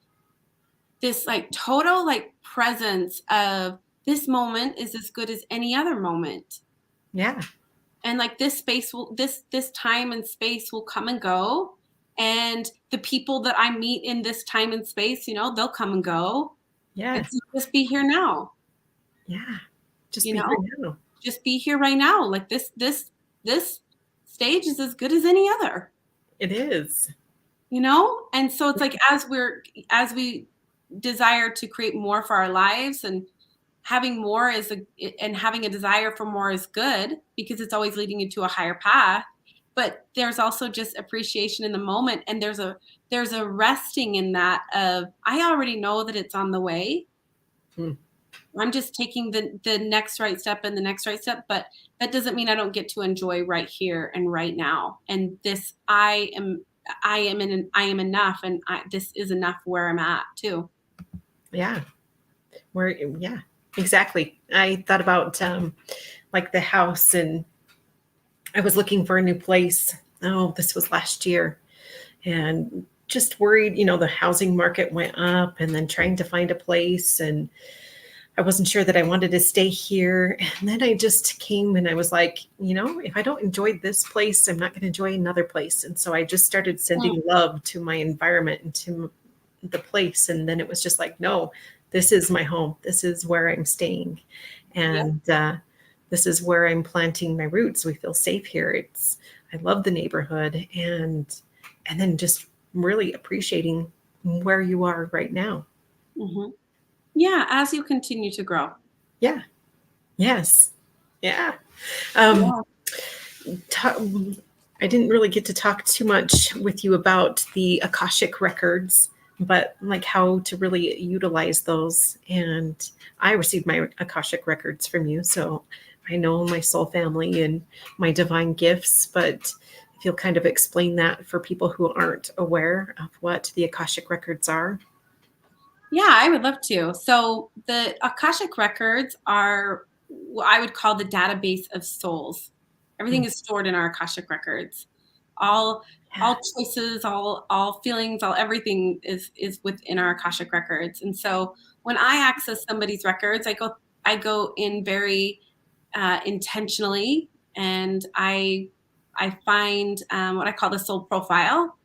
B: this like total like presence of this moment is as good as any other moment.
A: Yeah.
B: And like this space this time and space will come and go. And the people that I meet in this time and space, they'll come and go.
A: Yeah.
B: So just be here now.
A: Yeah. Just be here now.
B: Just be here right now. Like this stage is as good as any other.
A: It is.
B: And so it's like as we desire to create more for our lives, and having more and having a desire for more is good, because it's always leading you to a higher path. But there's also just appreciation in the moment, and there's a resting in that of, I already know that it's on the way. I'm just taking the next right step and the next right step, but that doesn't mean I don't get to enjoy right here and right now. And this, I am enough, and this is enough where I'm at too.
A: Yeah. Exactly. I thought about like the house, and I was looking for a new place. Oh, this was last year, and just worried, the housing market went up, and then trying to find a place, and I wasn't sure that I wanted to stay here. And then I just came and I was like, if I don't enjoy this place, I'm not going to enjoy another place. And so I just started sending love to my environment and to the place. And then it was just like, no, this is my home. This is where I'm staying. And this is where I'm planting my roots. We feel safe here. I love the neighborhood, and then just really appreciating where you are right now.
B: Mm-hmm. Yeah, as you continue to grow.
A: Yeah. Yes. Yeah. I didn't really get to talk too much with you about the Akashic Records, but like how to really utilize those. And I received my Akashic Records from you, so I know my soul family and my divine gifts, but if you'll kind of explain that for people who aren't aware of what the Akashic Records are.
B: Yeah, I would love to. So the Akashic Records are what I would call the database of souls. Everything is stored in our Akashic Records. All all choices, all feelings, all everything is within our Akashic records. And so when I access somebody's records, I go in very intentionally, and I find what I call the soul profile.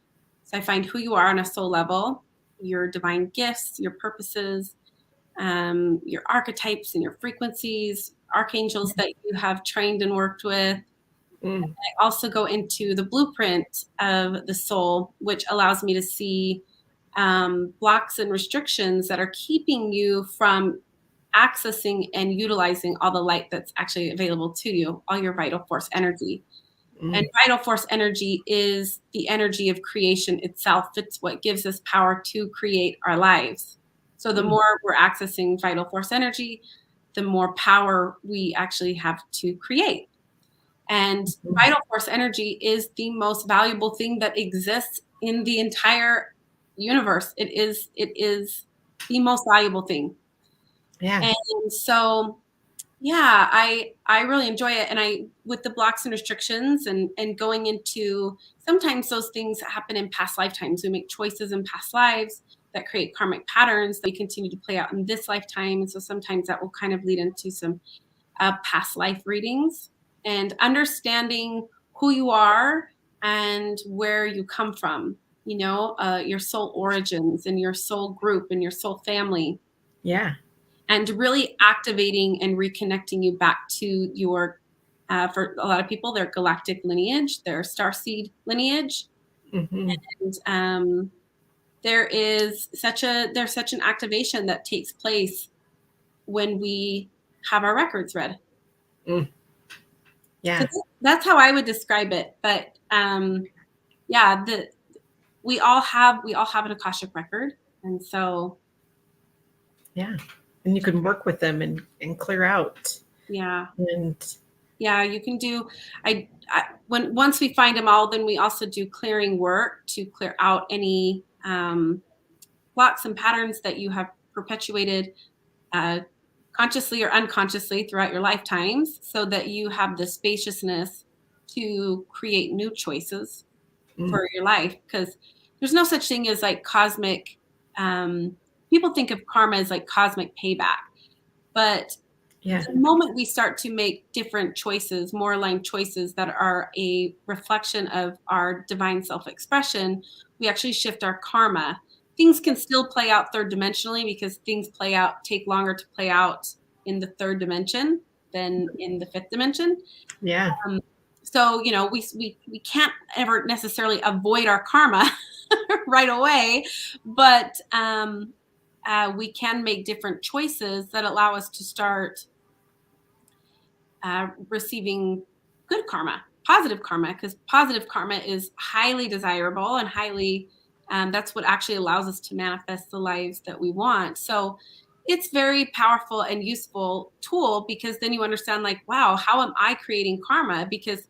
B: So I find who you are on a soul level, your divine gifts, your purposes, your archetypes and your frequencies, archangels that you have trained and worked with.
A: Mm.
B: I also go into the blueprint of the soul, which allows me to see blocks and restrictions that are keeping you from accessing and utilizing all the light that's actually available to you, all your vital force energy. And
A: Mm.
B: vital force energy is the energy of creation itself. It's what gives us power to create our lives. So the
A: Mm.
B: more we're accessing vital force energy, the more power we actually have to create. And
A: Mm.
B: vital force energy is the most valuable thing that exists in the entire universe. It is the most valuable thing.
A: Yeah.
B: And so yeah, I really enjoy it. And I, with the blocks and restrictions and going into, sometimes those things happen in past lifetimes. We make choices in past lives that create karmic patterns that we continue to play out in this lifetime. And so sometimes that will kind of lead into some past life readings, and understanding who you are and where you come from, your soul origins and your soul group and your soul family,
A: Yeah.
B: and really activating and reconnecting you back to your, for a lot of people, their galactic lineage, their starseed lineage.
A: Hmm.
B: And there's such an activation that takes place when we have our records read.
A: Mm.
B: So
A: Yeah.
B: that's how I would describe it. But yeah, we all have an Akashic record, and so
A: Yeah. And you can work with them and clear out.
B: yeah.
A: And
B: Yeah, you can do. When once we find them all, then we also do clearing work to clear out any blocks and patterns that you have perpetuated uh, consciously or unconsciously throughout your lifetimes, so that you have the spaciousness to create new choices
A: mm,
B: for your life. Because there's no such thing as like cosmic. Um, People think of karma as like cosmic payback, but
A: yeah.
B: the moment we start to make different choices, more aligned choices that are a reflection of our divine self-expression, we actually shift our karma. Things can still play out third dimensionally, because things take longer to play out in the third dimension than in the fifth dimension.
A: Yeah.
B: Um, so, we can't ever necessarily avoid our karma right away, but we can make different choices that allow us to start receiving good karma, positive karma, because positive karma is highly desirable and highly, that's what actually allows us to manifest the lives that we want. So it's very powerful and useful tool, because then you understand, like, wow, how am I creating karma? Because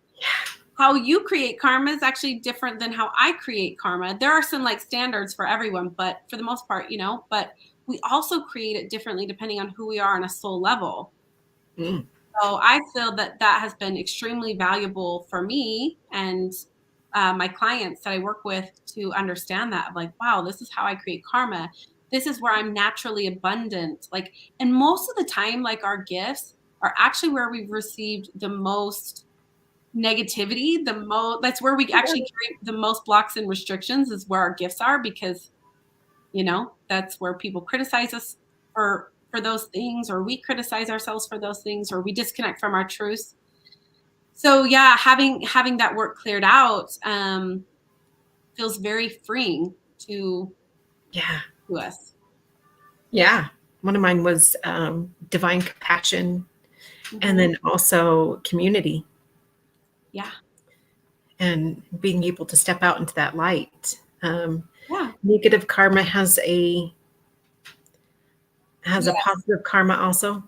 B: how you create karma is actually different than how I create karma. There are some like standards for everyone, but for the most part, but we also create it differently depending on who we are on a soul level.
A: Mm.
B: So I feel that that has been extremely valuable for me and my clients that I work with, to understand that, like, wow, this is how I create karma. This is where I'm naturally abundant. Like, and most of the time, like, our gifts are actually where we've received the most negativity, that's where we actually create the most blocks and restrictions, is where our gifts are, because that's where people criticize us for those things, or we criticize ourselves for those things, or we disconnect from our truths. So yeah, having that work cleared out feels very freeing
A: Yeah.
B: to us.
A: Yeah. One of mine was divine compassion, and
B: Hmm.
A: then also community,
B: Yeah.
A: and being able to step out into that light.
B: Yeah.
A: Negative karma has a
B: Yeah.
A: positive karma also.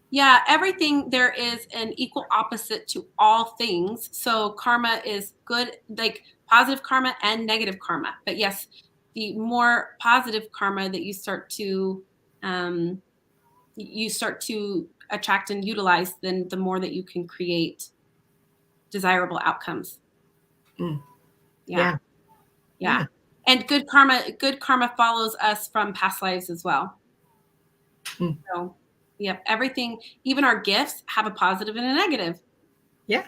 B: Yeah, everything, there is an equal opposite to all things. So karma is good, like positive karma and negative karma. But yes, the more positive karma that um, you start to attract and utilize, then the more that you can create desirable outcomes.
A: Mm.
B: Yeah.
A: Yeah.
B: Yeah. And good karma follows us from past lives as well.
A: Mm.
B: So, yep, everything, even our gifts have a positive and a negative.
A: Yeah.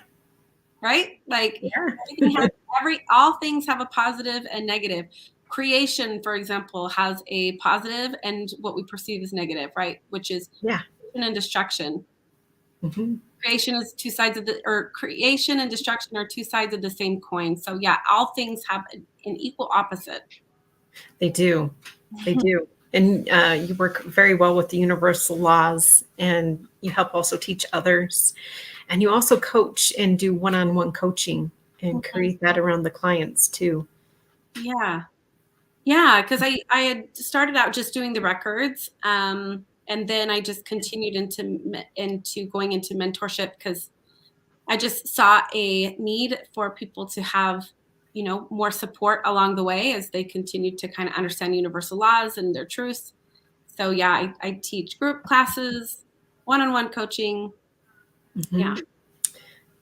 B: Right? Like
A: Yeah.
B: all things have a positive and negative. Creation, for example, has a positive and what we perceive as negative, right? Which is
A: Yeah.
B: creation and destruction.
A: Mm-hmm.
B: Creation and destruction are two sides of the same coin. So yeah, all things have an equal opposite.
A: They do. They do. And you work very well with the universal laws, and you help also teach others. And you also coach and do one-on-one coaching and create that around the clients too.
B: Yeah. Yeah, because I had started out just doing the records, and then I just continued into going into mentorship because I just saw a need for people to have, more support along the way as they continue to kind of understand universal laws and their truths. So yeah, I teach group classes, one-on-one coaching.
A: Mm-hmm.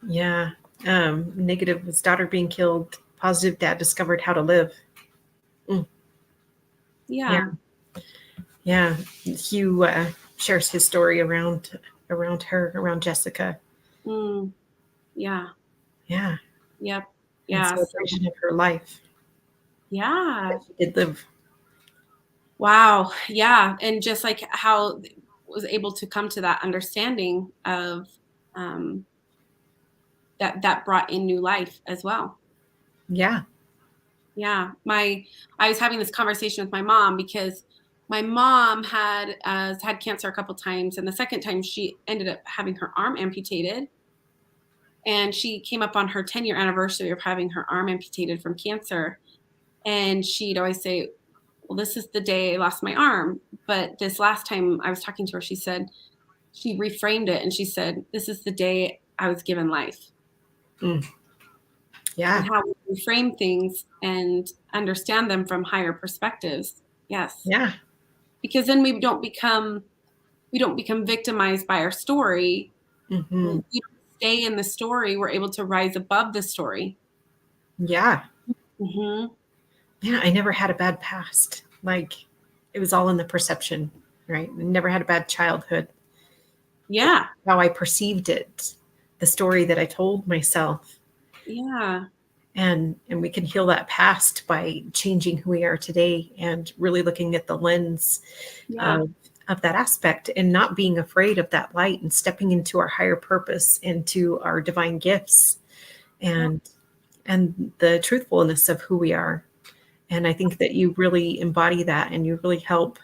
B: Yeah.
A: Yeah. Negative was daughter being killed. Positive dad discovered how to live. Mm.
B: Yeah.
A: Yeah. Hugh shares his story around Jessica.
B: Mm. Yeah.
A: Yeah.
B: Yep.
A: In
B: Yeah.
A: celebration of her life.
B: Yeah.
A: She did live.
B: Wow. Yeah. And just like how was able to come to that understanding of um, that brought in new life as well.
A: Yeah.
B: Yeah. I was having this conversation with my mom because my mom had cancer a couple times, and the second time she ended up having her arm amputated. And she came up on her 10-year anniversary of having her arm amputated from cancer. And she'd always say, well, this is the day I lost my arm. But this last time I was talking to her, she said, she reframed it and she said, this is the day I was given life.
A: Mm. Yeah.
B: And how we reframe things and understand them from higher perspectives. Yes.
A: Yeah.
B: Because then we don't become victimized by our story.
A: Mm-hmm.
B: We don't stay in the story. We're able to rise above the story.
A: Yeah.
B: Mm-hmm.
A: Yeah. I never had a bad past. Like, it was all in the perception, right? I never had a bad childhood.
B: Yeah.
A: How I perceived it, the story that I told myself.
B: Yeah.
A: And we can heal that past by changing who we are today and really looking at the lens of that aspect and not being afraid of that light and stepping into our higher purpose, into our divine gifts and the truthfulness of who we are. And I think that you really embody that and you really help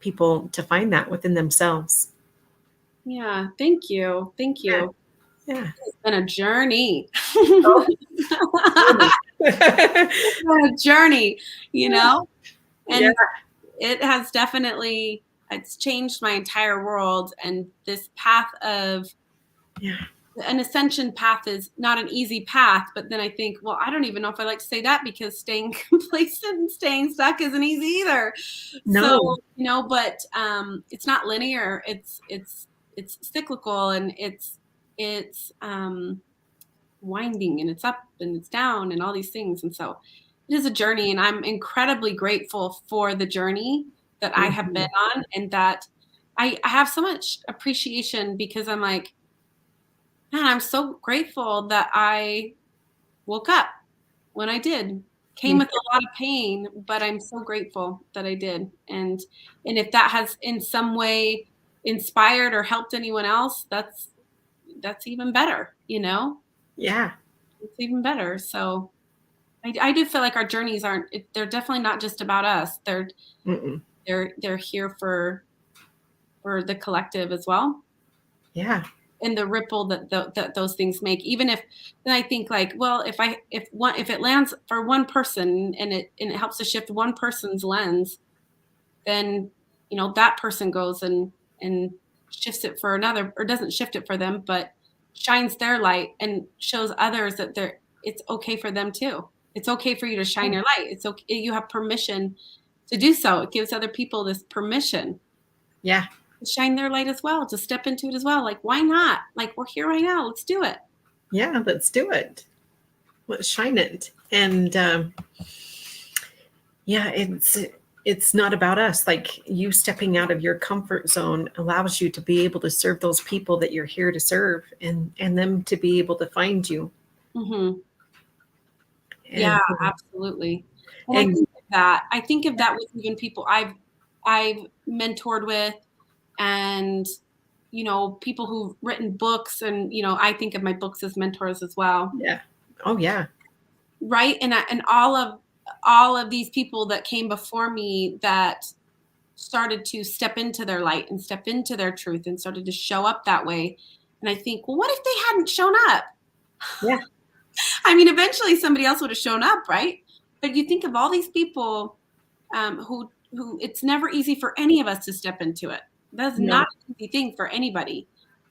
A: people to find that within themselves.
B: Yeah. Thank you. Thank you.
A: Yeah.
B: It's been a journey.
A: Oh.
B: It's been a journey, And
A: Yeah.
B: it has definitely, it's changed my entire world. And this path of an ascension path is not an easy path. But then I think, well, I don't even know if I like to say that because staying complacent and staying stuck isn't easy either.
A: No.
B: So, but it's not linear. It's cyclical and it's winding and it's up and it's down and all these things. And so it is a journey, and I'm incredibly grateful for the journey that I have been on, and that I have so much appreciation because I'm like, man, I'm so grateful that I woke up when I did. Came with a lot of pain, but I'm so grateful that I did. And if that has in some way inspired or helped anyone else, that's even better,
A: Yeah.
B: It's even better. So I do feel like our journeys they're definitely not just about us. They're here for the collective as well.
A: Yeah.
B: And the ripple that those things make. Even if then I think like, well, if it lands for one person and it helps to shift one person's lens, then that person goes and shifts it for another, or doesn't shift it for them, but shines their light and shows others that it's okay for them too. It's okay for you to shine your light. It's okay. You have permission to do so. It gives other people this permission.
A: Yeah.
B: To shine their light as well, to step into it as well. Like, why not? Like, we're here right now. Let's do it.
A: Yeah, let's do it. Let's shine it. And Yeah, it's not about us. Like, you stepping out of your comfort zone allows you to be able to serve those people that you're here to serve, and them to be able to find you.
B: Mm-hmm. Yeah,
A: And
B: absolutely. And
A: and
B: I think of that with even people I've mentored with, and people who've written books, and I think of my books as mentors as well.
A: yeah. Oh yeah.
B: Right? And all of these people that came before me that started to step into their light and step into their truth and started to show up that way. And I think, well, what if they hadn't shown up?
A: Yeah.
B: I mean, eventually somebody else would have shown up, right? But you think of all these people who it's never easy for any of us to step into it. That's
A: No.
B: not an easy thing for anybody.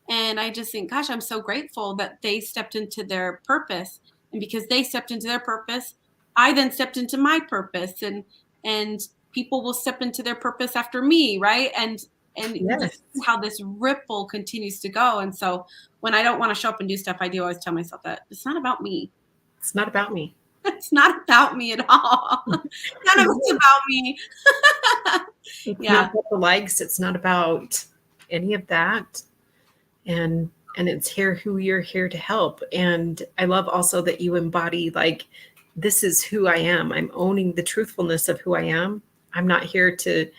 B: And I just think, gosh, I'm so grateful that they stepped into their purpose. And because they stepped into their purpose, I then stepped into my purpose, and people will step into their purpose after me, right? And we just
A: Yes.
B: see how this ripple continues to go. And so when I don't want to show up and do stuff, I do always tell myself that it's not about me.
A: It's not about me.
B: It's not about me at all. None of it's about me.
A: It's
B: Yeah.
A: not about the likes. It's not about any of that. And it's here who you're here to help. And I love also that you embody, like, this is who I am. I'm owning the truthfulness of who I am. I'm not here to,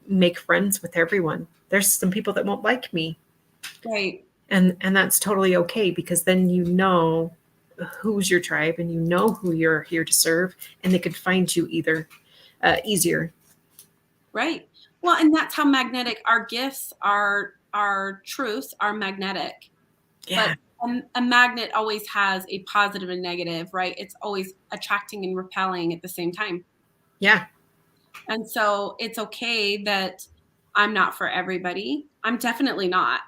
A: make friends with everyone. There's some people that won't like me.
B: Right.
A: And that's totally okay, because then who's your tribe, and who you're here to serve, and they could find you either easier.
B: Right. Well, and that's how magnetic our gifts are. Our truths are magnetic.
A: Yeah.
B: But a magnet always has a positive and negative, right? It's always attracting and repelling at the same time.
A: Yeah.
B: And so it's okay that I'm not for everybody. I'm definitely not.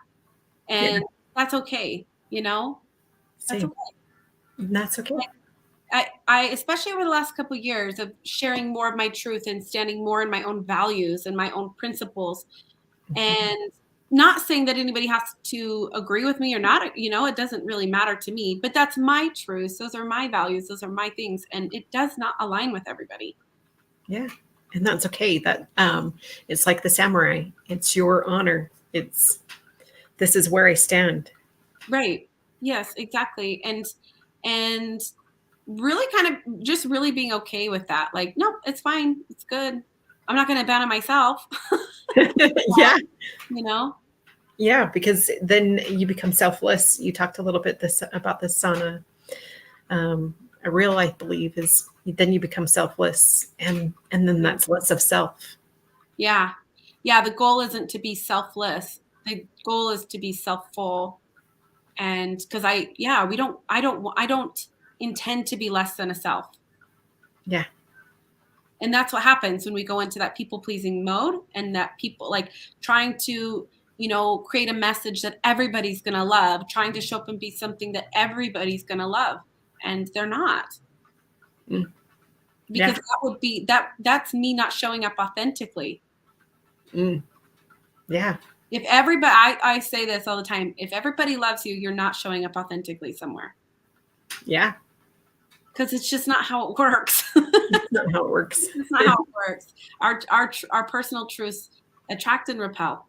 B: And that's okay, That's
A: Same.
B: okay.
A: That's okay.
B: I especially over the last couple of years of sharing more of my truth and standing more in my own values and my own principles, and not saying that anybody has to agree with me or not, it doesn't really matter to me, but that's my truth. Those are my values. Those are my things. And it does not align with everybody.
A: Yeah. And that's okay. That it's like the samurai. It's your honor. This is where I stand.
B: Right. Yes, exactly. And really kind of just really being okay with that. Like, no, it's fine. It's good. I'm not going to abandon myself.
A: Yeah.
B: Yeah.
A: Because then you become selfless. You talked a little bit about this on a real life belief is then you become selfless, and then that's less of self.
B: Yeah. Yeah. The goal isn't to be selfless. The goal is to be self-full. And because I don't intend to be less than a self.
A: Yeah.
B: And that's what happens when we go into that people pleasing mode, and that people like trying to, create a message that everybody's going to love, trying to show up and be something that everybody's going to love. And they're not.
A: Mm.
B: Because
A: Yeah.
B: that would be that's me not showing up authentically.
A: Mm. Yeah.
B: If everybody, I say this all the time, if everybody loves you, you're not showing up authentically somewhere.
A: Yeah.
B: Because it's just not how it works.
A: That's not how it works.
B: It's not how it works. Our personal truths attract and repel,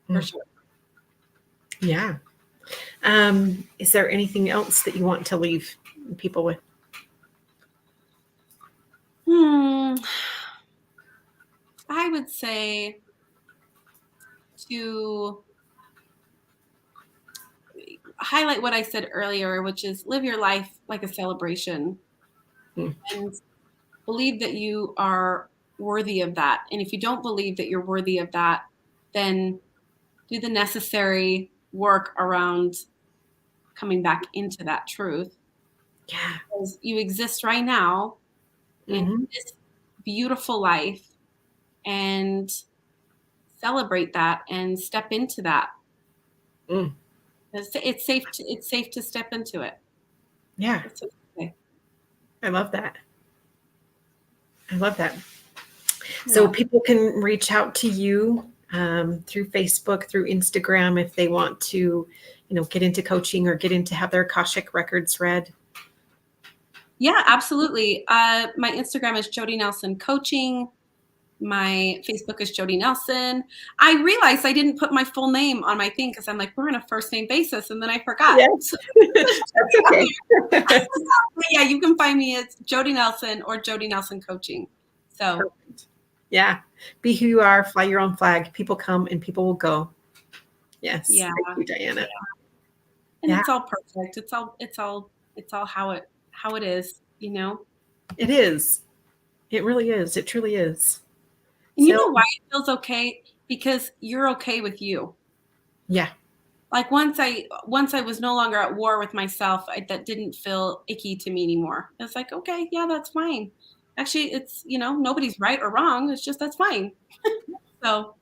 B: for sure.
A: Yeah. Is there anything else that you want to leave people with?
B: I would say to highlight what I said earlier, which is live your life like a celebration, and believe that you are worthy of that. And if you don't believe that you're worthy of that, then do the necessary work around coming back into that truth.
A: Yeah.
B: Because you exist right now in this beautiful life, and celebrate that and step into that. It's safe to step into it.
A: Yeah. I love that. Yeah. So people can reach out to you through Facebook, through Instagram, if they want to, get into coaching or get into have their Akashic records read.
B: Yeah, absolutely. My Instagram is Jodi Nelson Coaching. My Facebook is Jodi Nelson. I realized I didn't put my full name on my thing because I'm like, we're on a first name basis, and then I forgot.
A: Yeah,
B: So,
A: that's okay.
B: yeah, you can find me at Jodi Nelson or Jodi Nelson Coaching. So
A: Perfect. Yeah. Be who you are, fly your own flag. People come and people will go. Yes.
B: yeah,
A: Thank you, Diana.
B: and
A: Yeah,
B: it's all perfect. It's all how it is, you know.
A: it is. It really is. It truly is.
B: And you
A: So,
B: know why it feels okay? Because you're okay with you.
A: yeah.
B: Like once I was no longer at war with myself, that didn't feel icky to me anymore. It's like, okay, yeah, that's fine. Actually, it's, nobody's right or wrong. It's just that's fine. So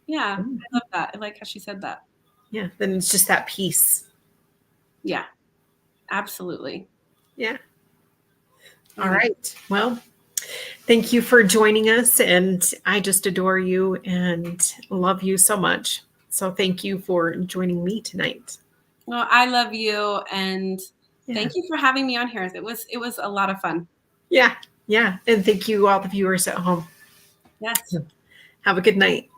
B: yeah, I love that. I like how she said that.
A: Yeah. Then it's just that peace.
B: Yeah, absolutely.
A: Yeah. All
B: Anyway.
A: right. Well, thank you for joining us. And I just adore you and love you so much. So thank you for joining me tonight.
B: Well, I love you, and
A: Yeah.
B: thank you for having me on here. It was a lot of fun.
A: Yeah. Yeah. And thank you, all the viewers at home.
B: Yes.
A: Have a good night.